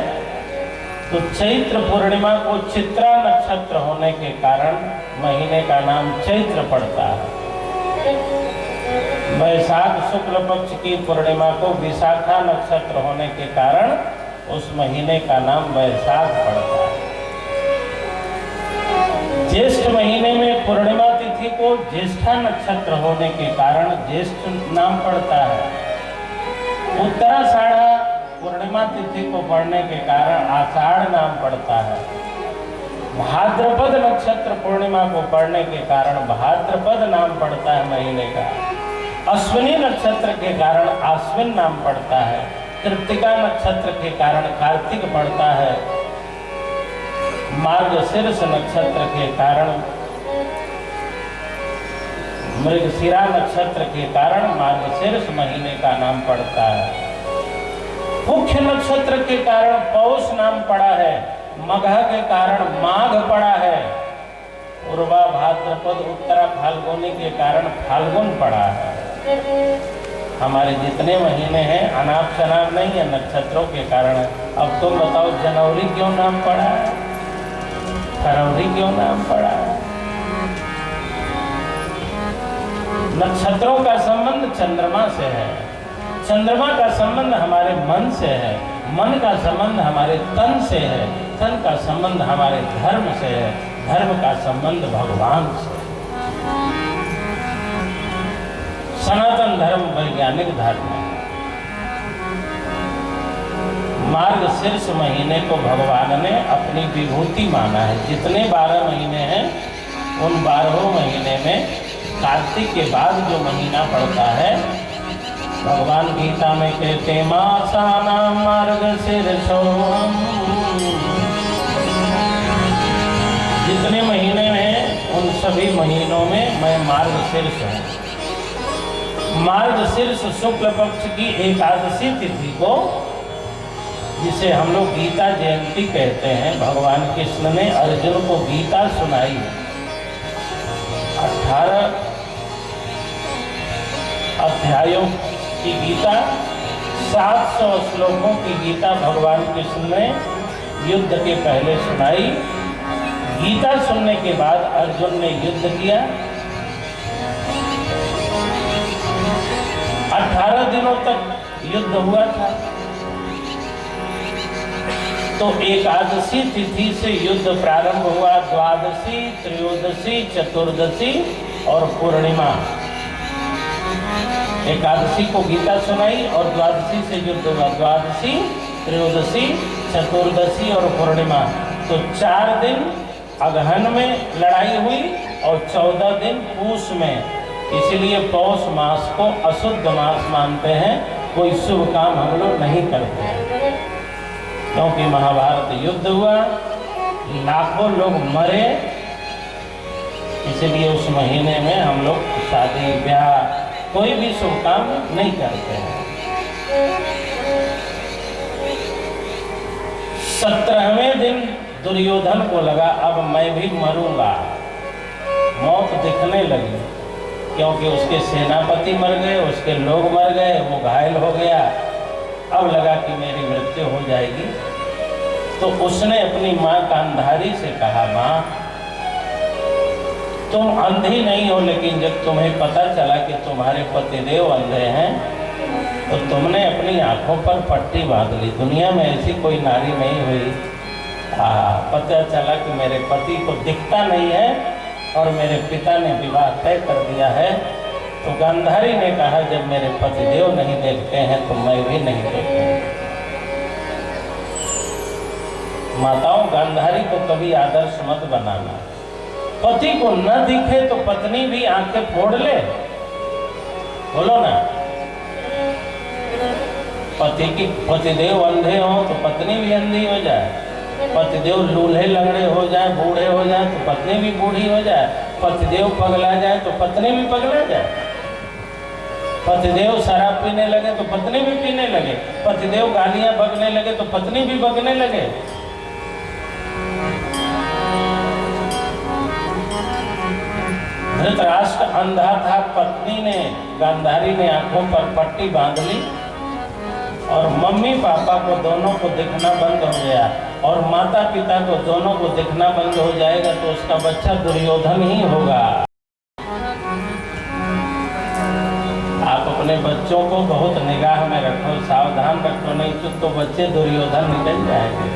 तो चैत्र पूर्णिमा को चित्रा नक्षत्र होने के कारण महीने का नाम चैत्र पड़ता है। वैशाख शुक्ल पक्ष की पूर्णिमा को विशाखा नक्षत्र होने के कारण उस महीने का नाम वैशाख पड़ता है। ज्येष्ठ महीने में पूर्णिमा तिथि को ज्येष्ठा नक्षत्र होने के कारण ज्येष्ठ नाम पड़ता है। उत्तराषाढ़ा पूर्णिमा तिथि को पढ़ने के कारण आषाढ़ नाम पड़ता है। भाद्रपद नक्षत्र पूर्णिमा को पड़ने के कारण भाद्रपद नाम पड़ता है महीने का। अश्विनी नक्षत्र के कारण आश्विन नाम पड़ता है। कृत्तिका नक्षत्र के कारण कार्तिक पड़ता है। मार्गशीर्ष नक्षत्र के कारण, मृगशिरा नक्षत्र के कारण मार्गशीर्ष महीने का नाम पड़ता है। मुख्य नक्षत्र के कारण पौष नाम पड़ा है। मघा के कारण माघ पड़ा है। पूर्वा भाद्रपद उत्तरा फाल्गुनी के कारण फाल्गुन पड़ा है। हमारे जितने महीने हैं अनाप शनाप नहीं है, नक्षत्रों के कारण। अब तुम बताओ जनवरी क्यों नाम पड़ा है, फरवरी क्यों नाम पड़ा है? नक्षत्रों का संबंध चंद्रमा से है। चंद्रमा का संबंध हमारे मन से है। मन का संबंध हमारे तन से है। तन का संबंध हमारे धर्म से है। धर्म का संबंध भगवान से। सनातन धर्म वैज्ञानिक धर्म है। मार्गशीर्ष महीने को भगवान ने अपनी विभूति माना है। जितने 12 महीने हैं उन 12 महीने में कार्तिक के बाद जो महीना पड़ता है, भगवान गीता में कहते मासानां मार्गशीर्षोऽहम्। जितने महीने हैं उन सभी महीनों में मैं मार्गशीर्ष हूँ। मार्गशीर्ष शुक्ल पक्ष की एकादशी तिथि को, जिसे हम लोग गीता जयंती कहते हैं, भगवान कृष्ण ने अर्जुन को गीता सुनाई। 18 अध्यायों की गीता, 700 श्लोकों की गीता भगवान कृष्ण ने युद्ध के पहले सुनाई। गीता सुनने के बाद अर्जुन ने युद्ध किया। 18 दिनों तक युद्ध हुआ था। तो एकादशी तिथि से युद्ध प्रारंभ हुआ। द्वादशी, त्रयोदशी, चतुर्दशी और पूर्णिमा। एकादशी को गीता सुनाई और द्वादशी से युद्ध हुआ। द्वादशी, त्रयोदशी, चतुर्दशी और पूर्णिमा। तो 4 दिन अगहन में लड़ाई हुई और 14 दिन पूष में। इसलिए पौष मास को अशुद्ध मास मानते हैं। कोई शुभ काम हम लोग नहीं करते हैं, क्योंकि महाभारत युद्ध हुआ, लाखों लोग मरे। इसलिए उस महीने में हम लोग शादी ब्याह कोई भी शुभ काम नहीं करते हैं। 17वें दिन दुर्योधन को लगा अब मैं भी मरूंगा। मौत दिखने लगी, क्योंकि उसके सेनापति मर गए, उसके लोग मर गए, वो घायल हो गया। अब लगा कि मेरी मृत्यु हो जाएगी। तो उसने अपनी माँ गांधारी से कहा, माँ तुम अंधी नहीं हो, लेकिन जब तुम्हें पता चला कि तुम्हारे पतिदेव अंधे हैं तो तुमने अपनी आंखों पर पट्टी बांध ली। दुनिया में ऐसी कोई नारी नहीं हुई। पता चला कि मेरे पति को दिखता नहीं है और मेरे पिता ने विवाह तय कर दिया है। तो गांधारी ने कहा, जब मेरे पतिदेव नहीं देखते हैं तो मैं भी नहीं देखूंगी। माताओं, गांधारी को कभी आदर्श मत बनाना। पति को न दिखे तो पत्नी भी आंखें फोड़ ले। बोलो ना, पतिदेव अंधे हो तो पत्नी भी अंधी हो जाए। पतिदेव लूल्हे लंगड़े हो जाए, बूढ़े हो जाए तो पत्नी भी बूढ़ी हो जाए। पतिदेव पगला जाए तो पत्नी भी पगला जाए। पतिदेव शराब पीने लगे तो पत्नी भी पीने लगे। पतिदेव गालियां बकने लगे तो पत्नी भी बकने लगे। धृतराष्ट्र अंधा था, पत्नी ने, गांधारी ने आंखों पर पट्टी बांध ली और मम्मी पापा को दोनों को दिखना बंद हो गया और माता पिता को दोनों को दिखना बंद हो जाएगा तो उसका बच्चा दुर्योधन ही होगा। आप अपने बच्चों को बहुत निगाह में रखो, सावधान रखो, नहीं तो बच्चे दुर्योधन निकल जाएंगे।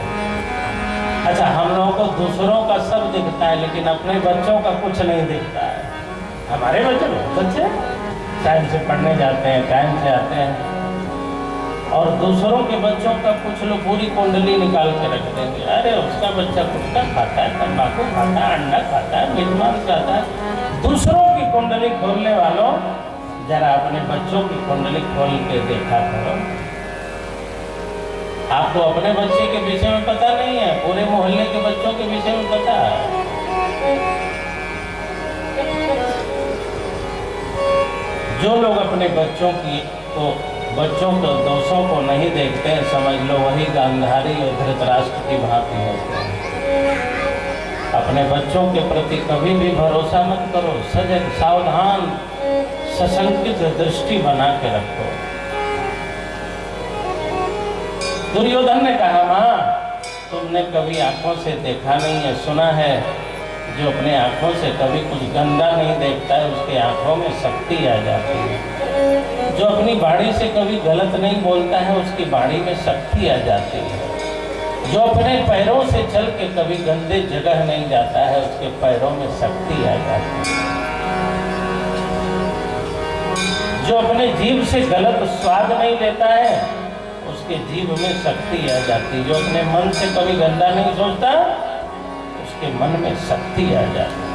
अच्छा, हम लोगों को दूसरों का सब दिखता है लेकिन अपने बच्चों का कुछ नहीं दिखता है। हमारे बच्चे टाइम से पढ़ने जाते हैं, टाइम से आते हैं, और दूसरों के बच्चों का कुछ लोग पूरी कुंडली निकाल के रख देंगे। अरे उसका बच्चा गुटखा खाता है, तंबाकू खाता है, अंडा खाता है, मीट मांस खाता है। दूसरों की कुंडली खोलने वालों, जरा अपने बच्चों की कुंडली खोल के देखा करो। आपको अपने बच्चे के विषय में पता नहीं है, पूरे मोहल्ले के बच्चों के विषय में पता है। जो लोग अपने बच्चों के दोषों को नहीं देखते हैं, समझ लो वही गांधारी और धृतराष्ट्र की भांति होते हैं। अपने बच्चों के प्रति कभी भी भरोसा मत करो, सजग सावधान सशंकित दृष्टि बना के रखो। दुर्योधन ने कहा, माँ तुमने कभी आंखों से देखा नहीं है, सुना है जो अपने आंखों से कभी कुछ गंदा नहीं देखता है उसके आंखों में शक्ति आ जाती है। जो अपनी बाड़ी से कभी गलत नहीं बोलता है उसकी बाड़ी में शक्ति आ जाती है। जो अपने पैरों से चल के कभी गंदे जगह नहीं जाता है उसके पैरों में शक्ति आ जाती है। जो अपने जीभ से गलत स्वाद नहीं लेता है उसके जीभ में शक्ति आ जाती है। जो अपने मन से कभी गंदा नहीं सोचता उसके मन में शक्ति आ जाती है।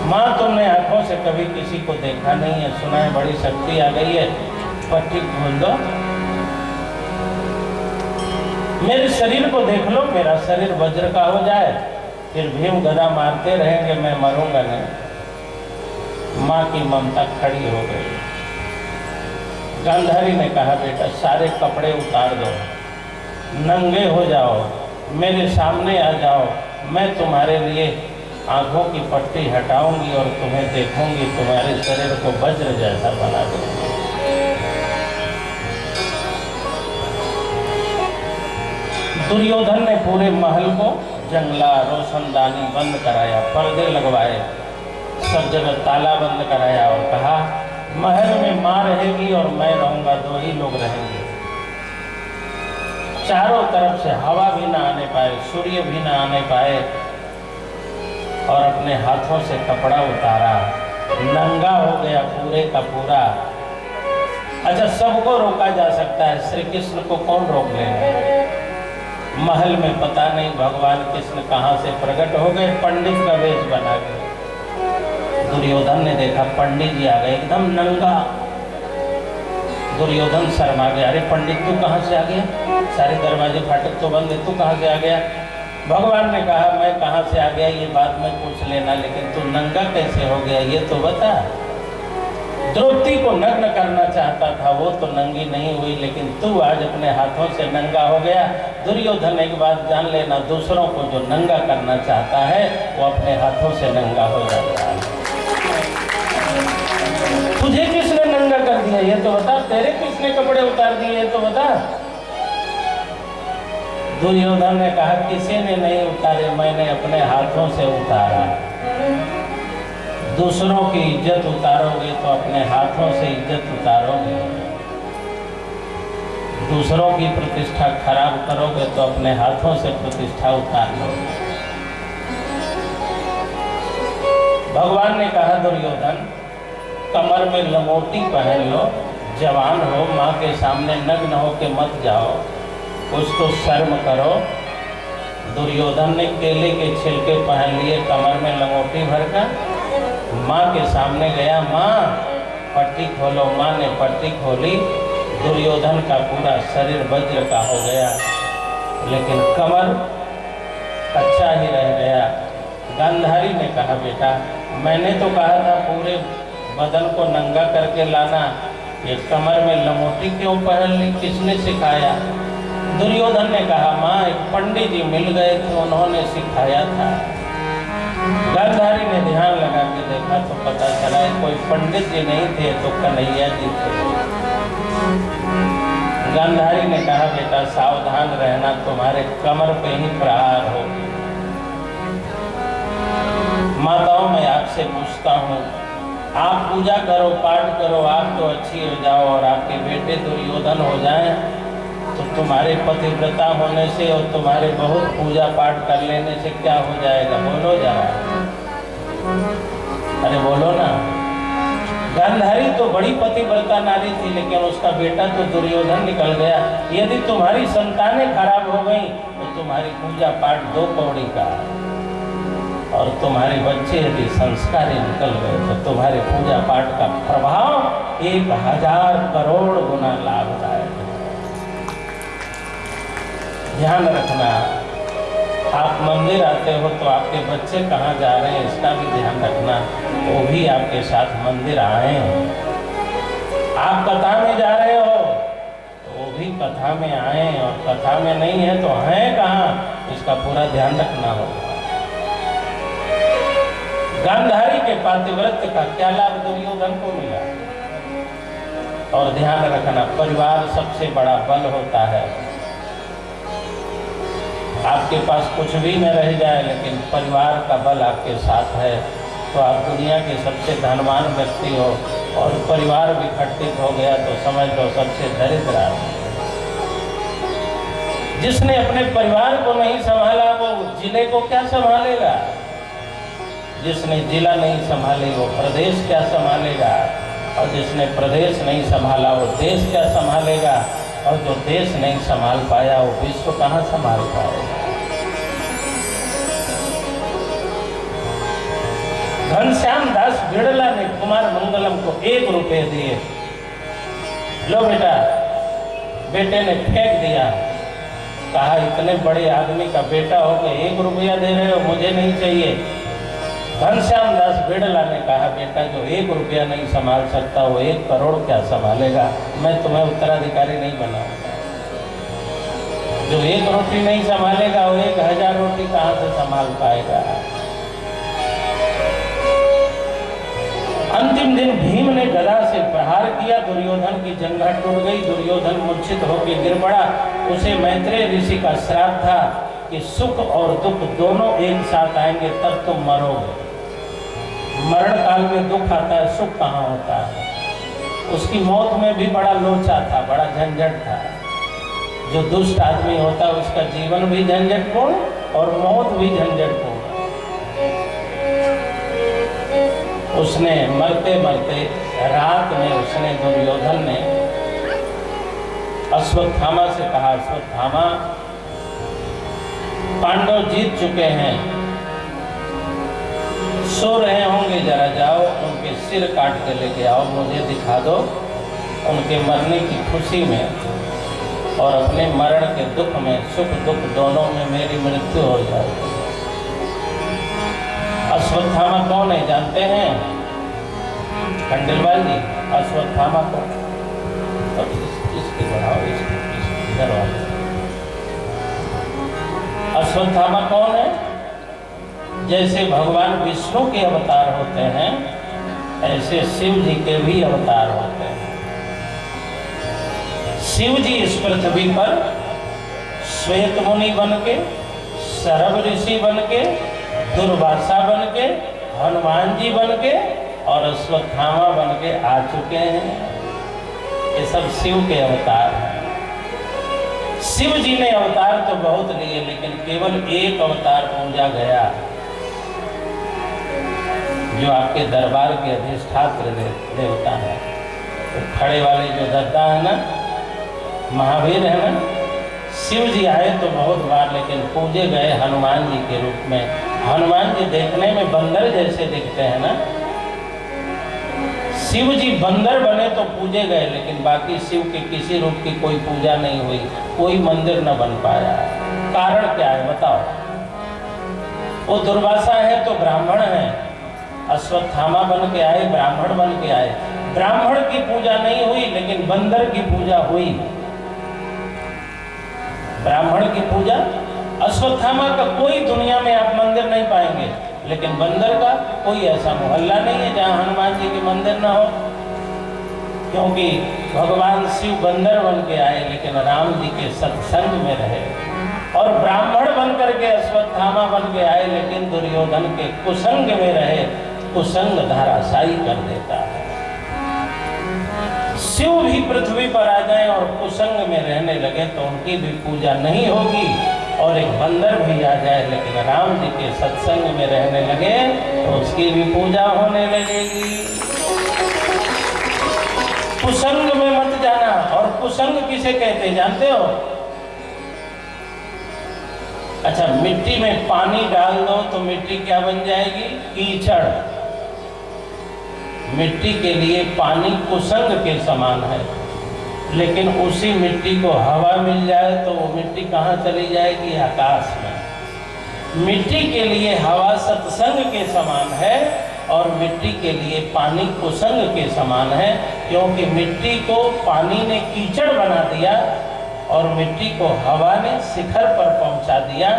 माँ तुमने आंखों से कभी किसी को देखा नहीं है, सुना है बड़ी शक्ति आ गई है, पट्टी खोल दो, मेरे शरीर को देख लो, मेरा शरीर वज्र का हो जाए, फिर भीम गदा मारते रहेंगे, मैं मरूंगा नहीं। माँ की ममता खड़ी हो गई। गांधारी ने कहा, बेटा सारे कपड़े उतार दो, नंगे हो जाओ, मेरे सामने आ जाओ, मैं तुम्हारे लिए आंखों की पट्टी हटाऊंगी और तुम्हें देखूंगी, तुम्हारे शरीर को वज्र जैसा बना दूंगी। दुर्योधन ने पूरे महल को जंगला रोशनदानी बंद कराया, पर्दे लगवाए, सब जगह ताला बंद कराया और कहा, महल में माँ रहेगी और मैं रहूंगा, दो ही लोग रहेंगे। चारों तरफ से हवा भी ना आने पाए, सूर्य भी ना आने पाए, और अपने हाथों से कपड़ा उतारा, नंगा हो गया पूरे का पूरा। अच्छा, सबको रोका जा सकता है, श्री कृष्ण को कौन रोक लेगा? महल में पता नहीं भगवान कृष्ण कहाँ से प्रकट हो गए, पंडित का वेश बना के। दुर्योधन ने देखा पंडित जी आ गए एकदम नंगा। दुर्योधन शर्मा गया, अरे पंडित तू कहाँ से आ गया? सारे दरवाजे फाटक तो बंद है, तू कहाँ से आ गया? भगवान ने कहा, मैं कहाँ से आ गया ये बात मैं पूछ लेना, लेकिन तू नंगा कैसे हो गया ये तो बता। द्रौपदी को नग्न करना चाहता था, वो तो नंगी नहीं हुई, लेकिन तू आज अपने हाथों से नंगा हो गया। दुर्योधन एक बात जान लेना, दूसरों को जो नंगा करना चाहता है वो अपने हाथों से नंगा हो जाता है। तुझे किसने नंगा कर दिया ये तो बता, तेरे किसने कपड़े उतार दिए ये तो बता। दुर्योधन ने कहा, किसी ने नहीं उतारे, मैंने अपने हाथों से उतारा। दूसरों की इज्जत उतारोगे तो अपने हाथों से इज्जत उतारोगे, दूसरों की प्रतिष्ठा खराब करोगे तो अपने हाथों से प्रतिष्ठा उतार लोगे। भगवान ने कहा, दुर्योधन कमर में लंगोटी पहन लो, जवान हो, माँ के सामने नग्न हो के मत जाओ, कुछ तो शर्म करो। दुर्योधन ने केले के छिलके पहन लिए, कमर में लंगोटी भरकर माँ के सामने गया, माँ पट्टी खोलो। माँ ने पट्टी खोली, दुर्योधन का पूरा शरीर वज्र का हो गया, लेकिन कमर कच्चा ही रह गया। गांधारी ने कहा, बेटा मैंने तो कहा था पूरे बदन को नंगा करके लाना, ये कमर में लंगोटी क्यों पहन ली, किसने सिखाया? दुर्योधन ने कहा, माँ एक पंडित जी मिल गए थे, उन्होंने सिखाया था। गांधारी ने ध्यान लगा के देखा तो पता चला कोई पंडित जी नहीं थे, तो कन्हैया जी थे। गांधारी ने कहा, बेटा सावधान रहना, तुम्हारे कमर पे ही प्रहार हो। माताओं मैं आपसे पूछता हूँ, आप पूजा करो, पाठ करो, आप तो अच्छी हो जाओ और आपके बेटे दुर्योधन हो जाएं, तो तुम्हारे पतिव्रता होने से और तुम्हारे बहुत पूजा पाठ कर लेने से क्या हो जाएगा? बोलो जरा, अरे बोलो ना। गांधारी तो बड़ी पतिव्रता नारी थी, लेकिन उसका बेटा तो दुर्योधन निकल गया। यदि तुम्हारी संतानें खराब हो गई तो तुम्हारी पूजा पाठ 2 कौड़ी का, और तुम्हारे बच्चे यदि संस्कारी निकल गए तो तुम्हारे पूजा पाठ का प्रभाव 1000 करोड़ गुना लाभदायक है। ध्यान रखना, आप मंदिर आते हो तो आपके बच्चे कहाँ जा रहे हैं इसका भी ध्यान रखना, वो भी आपके साथ मंदिर आए हैं। आप कथा में जा रहे हो तो वो भी कथा में आए, और कथा में नहीं है तो हैं कहाँ, इसका पूरा ध्यान रखना होगा। गांधारी के पातिव्रत्य का क्या लाभ दुर्योधन को मिला? और ध्यान रखना, परिवार सबसे बड़ा बल होता है। आपके पास कुछ भी न रह जाए लेकिन परिवार का बल आपके साथ है तो आप दुनिया के सबसे धनवान व्यक्ति हो, और परिवार विघटित हो गया तो समझ लो सबसे दरिद्र आदमी। जिसने अपने परिवार को नहीं संभाला वो जिले को क्या संभालेगा? जिसने जिला नहीं संभाली वो प्रदेश क्या संभालेगा? और जिसने प्रदेश नहीं संभाला वो देश क्या संभालेगा? और जो देश नहीं संभाल पाया वो विश्व कहाँ संभाल पाएगा? घनश्याम दास बिड़ला ने कुमार मंगलम को 1 रुपये दिए। लो बेटा, बेटे ने फेंक दिया। कहा इतने बड़े आदमी का बेटा हो के 1 रुपया दे रहे हो, मुझे नहीं चाहिए। घनश्याम दास बिड़ला ने कहा बेटा जो 1 रुपया नहीं संभाल सकता वो 1 करोड़ क्या संभालेगा? मैं तुम्हें उत्तराधिकारी नहीं बनाऊंगा। जो 1 रोटी नहीं संभालेगा वो 1000 रोटी कहाँ से संभाल पाएगा? अंतिम दिन भीम ने गदा से प्रहार किया, दुर्योधन की जंघा टूट गई, दुर्योधन मूर्छित होकर गिर पड़ा। उसे मैत्रेय ऋषि का श्राप था कि सुख और दुख दोनों एक साथ आएंगे तब तुम मरोगे। मरण काल में दुख आता है, सुख कहाँ होता है? उसकी मौत में भी बड़ा लोचा था, बड़ा झंझट था। जो दुष्ट आदमी होता है उसका जीवन भी झंझटपूर्ण और मौत भी झंझटपूर्ण। उसने मरते मरते रात में उसने दुर्योधन ने अश्वत्थामा से कहा, अश्वत्थामा पांडव जीत चुके हैं, सो रहे होंगे, जरा जाओ उनके सिर काट के लेके आओ, मुझे दिखा दो। उनके मरने की खुशी में और अपने मरण के दुख में, सुख दुख दोनों में मेरी मृत्यु हो जाएगी। अश्वत्थामा कौन है जानते हैं? खंडेलवाल जी, अश्वत्थामा को इसकी बढ़ाओ, इसकी इधर वाले। अश्वत्थामा कौन है? जैसे भगवान विष्णु के अवतार होते हैं ऐसे शिव जी के भी अवतार होते हैं। शिव जी इस पृथ्वी पर श्वेत मुनि बन के, शरभ ऋषि बन के, दुर्वासा बन के, हनुमान जी बन के और अश्वत्थामा बन के आ चुके हैं। ये सब शिव के अवतार हैं। शिव जी ने अवतार तो बहुत लिए लेकिन केवल एक अवतार पूजा गया जो आपके दरबार के अधिष्ठात्र देवता है। तो खड़े वाले जो दद्दा है ना, महावीर है ना, शिव जी आए तो बहुत बार लेकिन पूजे गए हनुमान जी के रूप में। हनुमान जी देखने में बंदर जैसे दिखते हैं ना, शिव जी बंदर बने तो पूजे गए लेकिन बाकी शिव के किसी रूप की कोई पूजा नहीं हुई, कोई मंदिर न बन पाया। कारण क्या है बताओ? वो दुर्वासा है तो ब्राह्मण है, अश्वत्थामा बन के आए, ब्राह्मण बन के आए। ब्राह्मण की पूजा नहीं हुई लेकिन बंदर की पूजा हुई। ब्राह्मण की पूजा, अश्वत्थामा का कोई दुनिया में आप मंदिर नहीं पाएंगे लेकिन बंदर का कोई ऐसा मोहल्ला नहीं है जहाँ हनुमान जी के मंदिर ना हो, क्योंकि भगवान शिव बंदर बन के आए लेकिन राम जी के सत्संग में रहे। और ब्राह्मण बन करके अश्वत्थामा बन के आए लेकिन दुर्योधन के कुसंग में रहे। कुसंग धाराशायी कर देता है। शिव भी पृथ्वी पर आ जाए और कुसंग में रहने लगे तो उनकी भी पूजा नहीं होगी, और एक बंदर भी आ जाए लेकिन राम जी के सत्संग में रहने लगे तो उसकी भी पूजा होने लगेगी। कुसंग में मत जाना। और कुसंग किसे कहते हैं जानते हो? अच्छा, मिट्टी में पानी डाल दो तो मिट्टी क्या बन जाएगी? कीचड़। मिट्टी के लिए पानी कुसंग के समान है, लेकिन उसी मिट्टी को हवा मिल जाए तो वो मिट्टी कहाँ चली जाएगी? आकाश में। मिट्टी के लिए हवा सत्संग के समान है और मिट्टी के लिए पानी कुसंग के समान है, क्योंकि मिट्टी को पानी ने कीचड़ बना दिया और मिट्टी को हवा ने शिखर पर पहुंचा दिया।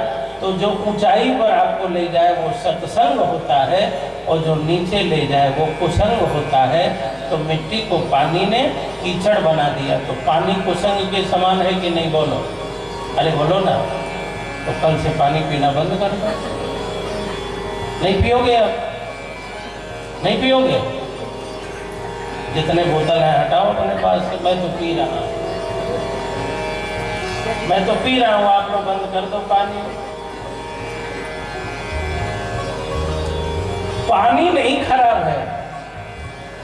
तो जो ऊंचाई पर आपको ले जाए वो सत्संग होता है और जो नीचे ले जाए वो कुसंग होता है। तो मिट्टी को पानी ने कीचड़ बना दिया, तो पानी कुसंग के समान है कि नहीं? बोलो, अरे बोलो ना। तो कल से पानी पीना बंद कर दो। नहीं पियोगे? अब नहीं पियोगे? जितने बोतल हैं हटाओ अपने पास से। मैं तो पी रहा हूँ, मैं तो पी रहा हूँ, आप लोग बंद कर दो पानी। पानी नहीं खराब है।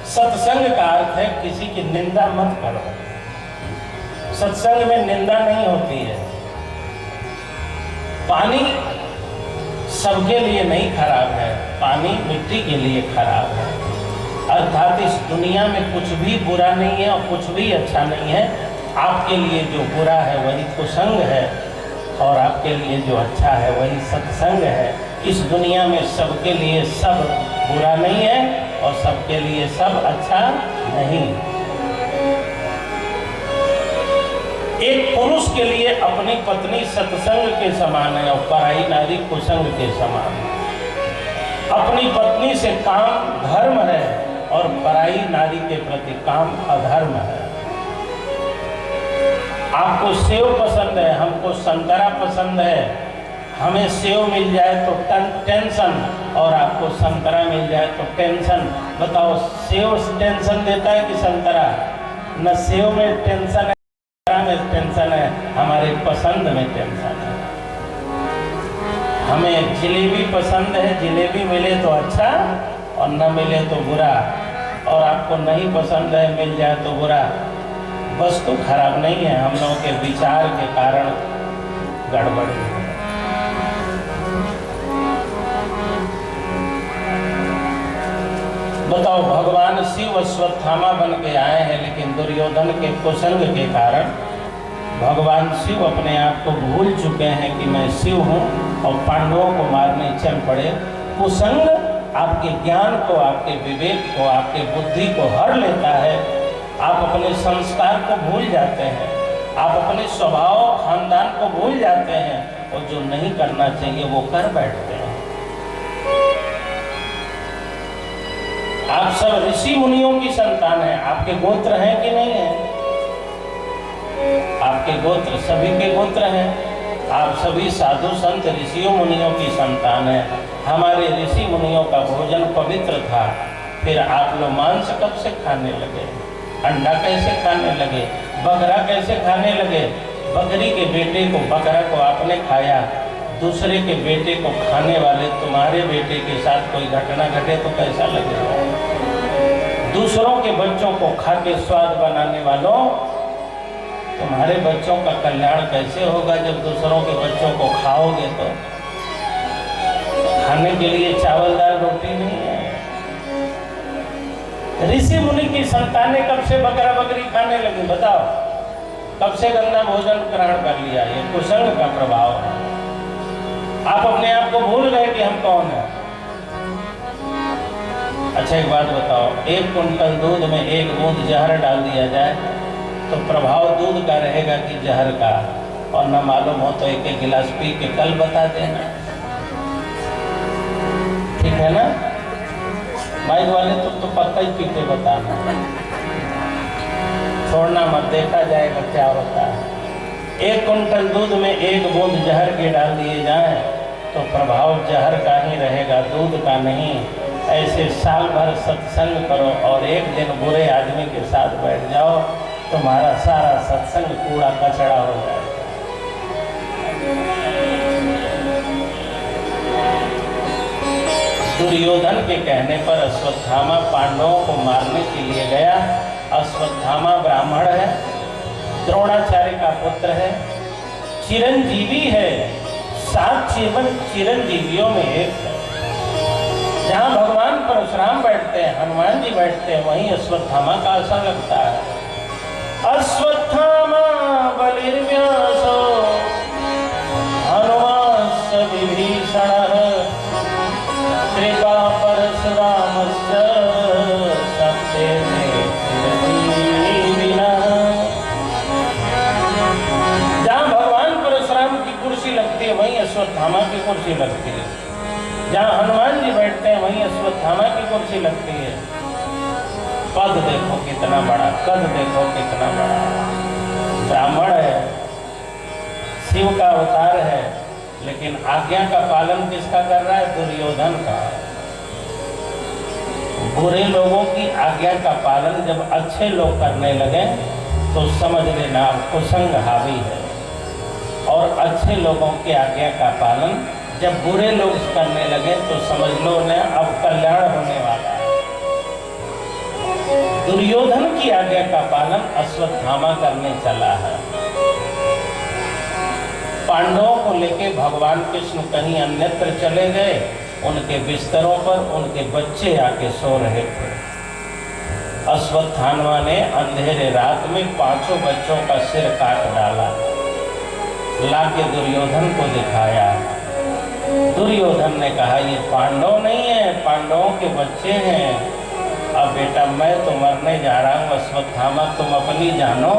सत्संग का अर्थ है किसी की निंदा मत करो। सत्संग में निंदा नहीं होती है। पानी सबके लिए नहीं खराब है, पानी मिट्टी के लिए खराब है। अर्थात इस दुनिया में कुछ भी बुरा नहीं है और कुछ भी अच्छा नहीं है। आपके लिए जो बुरा है वही कुसंग है और आपके लिए जो अच्छा है वही सत्संग है। इस दुनिया में सबके लिए सब बुरा नहीं है और सबके लिए सब अच्छा नहीं। एक पुरुष के लिए अपनी पत्नी सत्संग के समान है और पराई नारी कुसंग के समान है। अपनी पत्नी से काम धर्म है और पराई नारी के प्रति काम अधर्म है। आपको सेव पसंद है, हमको संतरा पसंद है। हमें सेव मिल जाए तो टेंशन और आपको संतरा मिल जाए तो टेंशन। बताओ, सेव टेंशन देता है कि संतरा? न सेव में टेंशन है, संतरा में टेंशन है, हमारे पसंद में टेंशन है। हमें जिलेबी पसंद है, जिलेबी मिले तो अच्छा और न मिले तो बुरा। और आपको नहीं पसंद है, मिल जाए तो बुरा। वस्तु खराब नहीं है, हम लोगों के विचार के कारण गड़बड़ है। बताओ, भगवान शिव अश्वत्थामा बन के आए हैं, लेकिन दुर्योधन के कुसंग के कारण भगवान शिव अपने आप को भूल चुके हैं कि मैं शिव हूँ और पांडवों को मारने चल पड़े। कुसंग आपके ज्ञान को, आपके विवेक को, आपके बुद्धि को हर लेता है। आप अपने संस्कार को भूल जाते हैं, आप अपने स्वभाव खानदान को भूल जाते हैं और जो नहीं करना चाहिए वो कर बैठते हैं। आप सब ऋषि मुनियों की संतान हैं। आपके गोत्र हैं कि नहीं है? आपके गोत्र, सभी के गोत्र हैं। आप सभी साधु संत ऋषियों मुनियों की संतान हैं। हमारे ऋषि मुनियों का भोजन पवित्र था, फिर आप लोग मांस कब से खाने लगे? अंडा कैसे खाने लगे? बकरा कैसे खाने लगे? बकरी के बेटे को, बकरा को आपने खाया, दूसरे के बेटे को खाने वाले तुम्हारे बेटे के साथ कोई घटना घटे तो कैसा लगेगा? दूसरों के बच्चों को खा के स्वाद बनाने वालों, तुम्हारे बच्चों का कल्याण कैसे होगा जब दूसरों के बच्चों को खाओगे तो? खाने के लिए चावल दाल रोटी नहीं है। ऋषि मुनि की संतानें कब से बकरा बकरी खाने लगी? बताओ, कब से गंदा भोजन ग्रहण कर लिया? ये कुसंग का प्रभाव है। आप अपने आप को भूल गए कि हम कौन हैं। अच्छा, एक बात बताओ, 1 कुंटल दूध में 1 बूंद जहर डाल दिया जाए तो प्रभाव दूध का रहेगा कि जहर का? और न मालूम हो तो 1-1 गिलास पी के कल बता देना, ठीक है ना? माइक वाले तो पक्का ही पी के बताना, छोड़ना मत, देखा जाएगा क्या होता है। 1 कुंटल दूध में 1 बूंद जहर के डाल दिए जाए तो प्रभाव जहर का ही रहेगा, दूध का नहीं। ऐसे साल भर सत्संग करो और एक दिन बुरे आदमी के साथ बैठ जाओ, तुम्हारा सारा सत्संग कूड़ा कचड़ा हो जाएगा। दुर्योधन के कहने पर अश्वत्थामा पांडवों को मारने के लिए गया अश्वत्थामा ब्राह्मण है, द्रोणाचार्य का पुत्र है, चिरंजीवी है, 7 चिरंजीवियों में एक है। जहाँ भगवान परशुराम बैठते हैं, हनुमान जी बैठते हैं, वहीं अश्वत्थामा का आसन लगता है। अश्वत्थामा बलिर्व्यासो हनुमांश्च विभीषणः कृपा परशुरामस्य सत्येन चिरजीविनः। जहाँ भगवान परशुराम की कुर्सी लगती है वहीं अश्वत्थामा की कुर्सी लगती है। जहाँ हनुमान जी बैठते हैं वहीं अश्वत्थामा की कुर्सी लगती है। कद देखो कितना बड़ा, कद देखो कितना बड़ा। ब्राह्मण है, शिव का अवतार है, लेकिन आज्ञा का पालन किसका कर रहा है? दुर्योधन का। बुरे लोगों की आज्ञा का पालन जब अच्छे लोग करने लगे तो समझ लेना कुसंग हावी है। और अच्छे लोगों की आज्ञा का पालन जब बुरे लोग करने लगे तो समझ लो न अब कल्याण होने वाला है। दुर्योधन की आज्ञा का पालन अश्वत्थामा करने चला है। पांडवों को लेके भगवान कृष्ण कहीं अन्यत्र चले गए। उनके बिस्तरों पर उनके बच्चे आके सो रहे थे। अश्वत्थामा ने अंधेरे रात में 5 बच्चों का सिर काट डाला, लाके दुर्योधन को दिखाया। दुर्योधन ने कहा ये पांडव नहीं है, पांडवों के बच्चे हैं। अब बेटा मैं तो मरने जा रहा हूँ, अश्वत्थामा तुम अपनी जानो,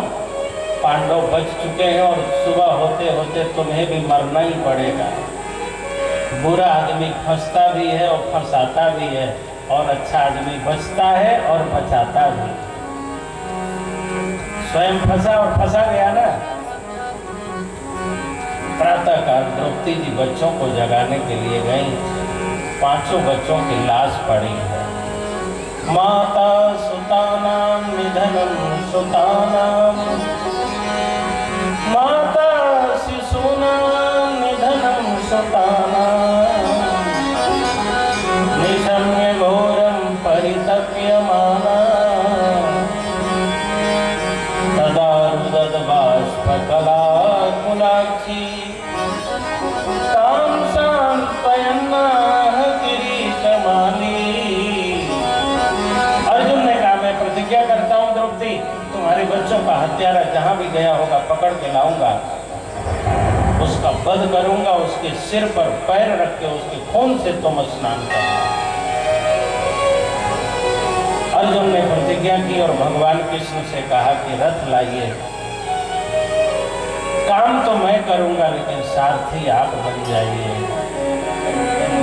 पांडव बच चुके हैं और सुबह होते होते तुम्हें भी मरना ही पड़ेगा। बुरा आदमी फंसता भी है और फंसाता भी है, और अच्छा आदमी बचता है और बचाता भी। स्वयं फंसा और फंसा गया ना। प्रातःकाल द्रौपदी जी बच्चों को जगाने के लिए गई। 5 बच्चों की लाश पड़ी है। माता सुतानां निधनं सुतानां, माता शिशूनां निधनं सुतानां, निशम्य घोरं परितप्यमाना, तदा रुदत बाष्पकलाकुलाक्षी तां सांत्वयन्नाह किरीटमाली। अर्जुन ने कहा मैं प्रतिज्ञा करता हूँ द्रौपदी, तुम्हारे बच्चों का हत्यारा जहां भी गया होगा पकड़ के लाऊंगा, उसका वध करूंगा, उसके सिर पर पैर रख के उसके खून से तुम स्नान करना। अर्जुन ने प्रतिज्ञा की और भगवान कृष्ण से कहा कि रथ लाइए। काम तो मैं करूंगा लेकिन सारथी आप बन जाइए।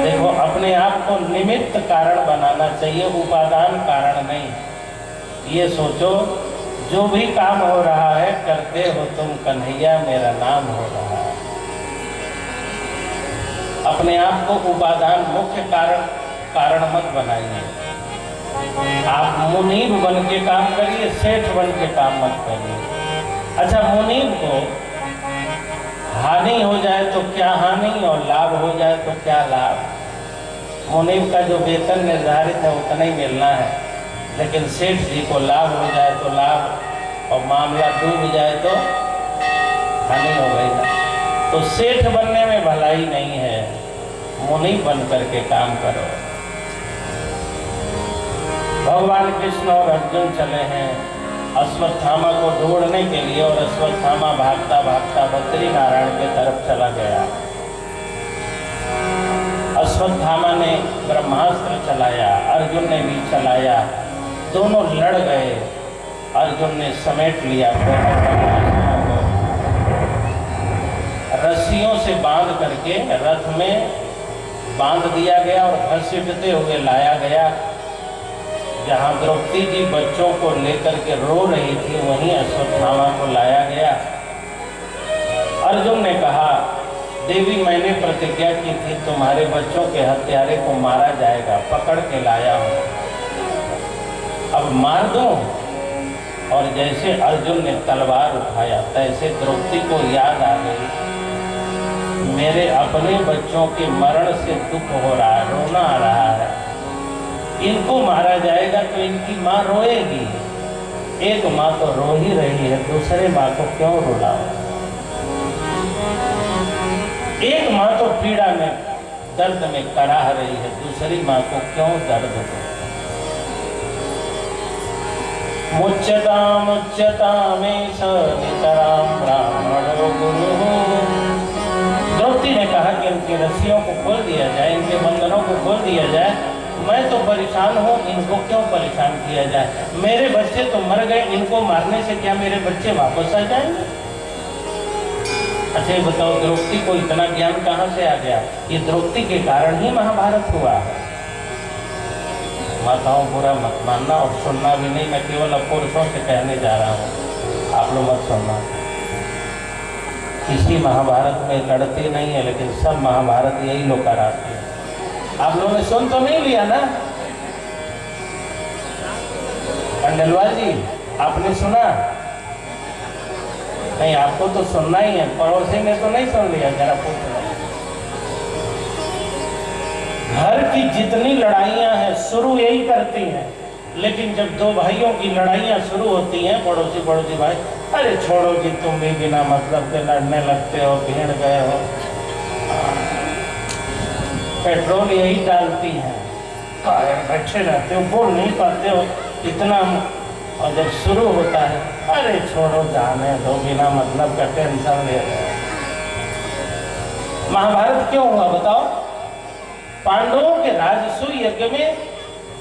देखो अपने आप को निमित्त कारण बनाना चाहिए, उपादान कारण नहीं। ये सोचो जो भी काम हो रहा है करते हो तुम कन्हैया, मेरा नाम हो रहा है। अपने आप को उपादान मुख्य कारण मत बनाइए। आप मुनीब बन के काम करिए, सेठ बन के काम मत करिए। अच्छा मुनीब को हानि हो जाए तो क्या हानि और लाभ हो जाए तो क्या लाभ? मुनीब का जो वेतन निर्धारित है उतना ही मिलना है, लेकिन सेठ जी को लाभ हो जाए तो लाभ और मामला डूब जाए तो हानि हो गई ना। तो सेठ बनने में भलाई नहीं है, मुनीब बन करके काम करो। भगवान कृष्ण और अर्जुन चले हैं अश्वत्थामा को ढूंढने के लिए, और अश्वत्थामा भागता भागता बद्री नारायण के तरफ चला गया। अश्वत्थामा ने ब्रह्मास्त्र चलाया, अर्जुन ने भी चलाया, दोनों लड़ गए। अर्जुन ने समेट लिया ब्रह्मास्त्रों को, रस्सियों से बांध करके रथ में बांध दिया गया और घसीटते हुए लाया गया। जहाँ द्रौपदी जी बच्चों को लेकर के रो रही थी वहीं अश्वत्थामा को लाया गया। अर्जुन ने कहा देवी मैंने प्रतिज्ञा की थी तुम्हारे बच्चों के हत्यारे को मारा जाएगा, पकड़ के लाया हूँ, अब मार दो। और जैसे अर्जुन ने तलवार उठाया तैसे द्रौपदी को याद आ गई मेरे अपने बच्चों के मरण से दुख हो रहा है, रोना आ रहा है, इनको मारा जाएगा तो इनकी माँ रोएगी। एक माँ तो रो ही रही है, दूसरे माँ को क्यों रुलाओ? एक माँ तो पीड़ा में दर्द में कराह रही है, दूसरी माँ को क्यों दर्द दो? मुच्यताम में नितराम ब्राह्मणो गुरु। द्रौपदी ने कहा कि इनके रस्सियों को खोल दिया जाए, इनके बंधनों को खोल दिया जाए। मैं तो परेशान हूँ, इनको क्यों परेशान किया जाए? मेरे बच्चे तो मर गए, इनको मारने से क्या मेरे बच्चे वापस आ जाएंगे? अच्छा ये बताओ, द्रौपदी को इतना ज्ञान कहाँ से आ गया? ये द्रौपदी के कारण ही महाभारत हुआ है। माताओं बुरा मत मानना और सुनना भी नहीं, मैं केवल अब पुरुषों से कहने जा रहा हूँ, आप लोग मत सुनना। किसी महाभारत में लड़ते नहीं है, लेकिन सब महाभारत यही लोग कराते हैं। आप लोगों ने सुन तो नहीं लिया ना? खंडेलवाल जी आपने सुना नहीं? आपको तो सुनना ही है, पड़ोसी ने तो नहीं सुन लिया? जरा पूछ रहा। घर की जितनी लड़ाइयां हैं शुरू यही करती हैं, लेकिन जब दो भाइयों की लड़ाइयां शुरू होती हैं, पड़ोसी भाई, अरे छोड़ो जी, तुम भी बिना मतलब के लड़ने लगते हो, भिड़ गए हो। पेट्रोल यही डालती हैं, बैठे रहते हो, बोल नहीं पाते हो इतना। और जब शुरू होता है, अरे छोड़ो जाने दो, बिना मतलब का टेंशन ले रहे। महाभारत क्यों हुआ बताओ? पांडवों के राजसूय यज्ञ में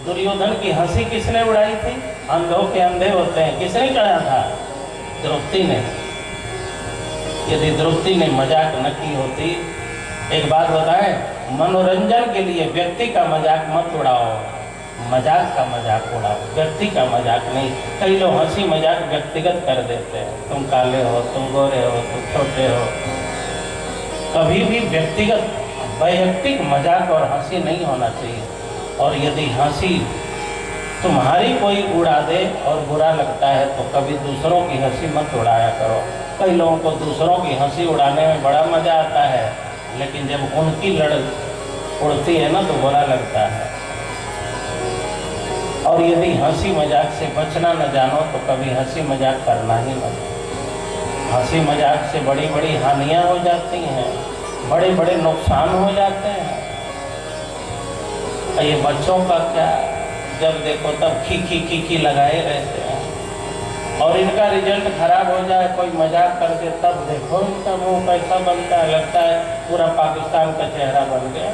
दुर्योधन की हंसी किसने उड़ाई थी? अंधों के अंधे होते हैं, किसने कहा था? द्रौपदी ने। यदि द्रौपदी ने मजाक न की होती, एक बात बताएं, मनोरंजन के लिए व्यक्ति का मजाक मत उड़ाओ, मजाक का मजाक उड़ाओ, व्यक्ति का मजाक नहीं। कई लोग हंसी मजाक व्यक्तिगत कर देते हैं, तुम काले हो, तुम गोरे हो, तुम छोटे हो। कभी भी व्यक्तिगत वैयक्तिक मजाक और हंसी नहीं होना चाहिए। और यदि हंसी तुम्हारी कोई उड़ा दे और बुरा लगता है तो कभी दूसरों की हंसी मत उड़ाया करो। कई लोगों को दूसरों की हंसी उड़ाने में बड़ा मजा आता है, लेकिन जब उनकी लड़ उड़ती है ना तो बुरा लगता है। और यदि हंसी मजाक से बचना न जानो तो कभी हंसी मजाक करना ही मत। हंसी मजाक से बड़ी बड़ी हानियां हो जाती हैं, बड़े बड़े नुकसान हो जाते हैं। ये बच्चों का क्या, जब देखो तब खी लगाए रहते हैं। और इनका रिजल्ट खराब हो जाए, कोई मजाक कर दे, तब देखो इनका मुंह कैसा बनता है, लगता है पूरा पाकिस्तान का चेहरा बन गया।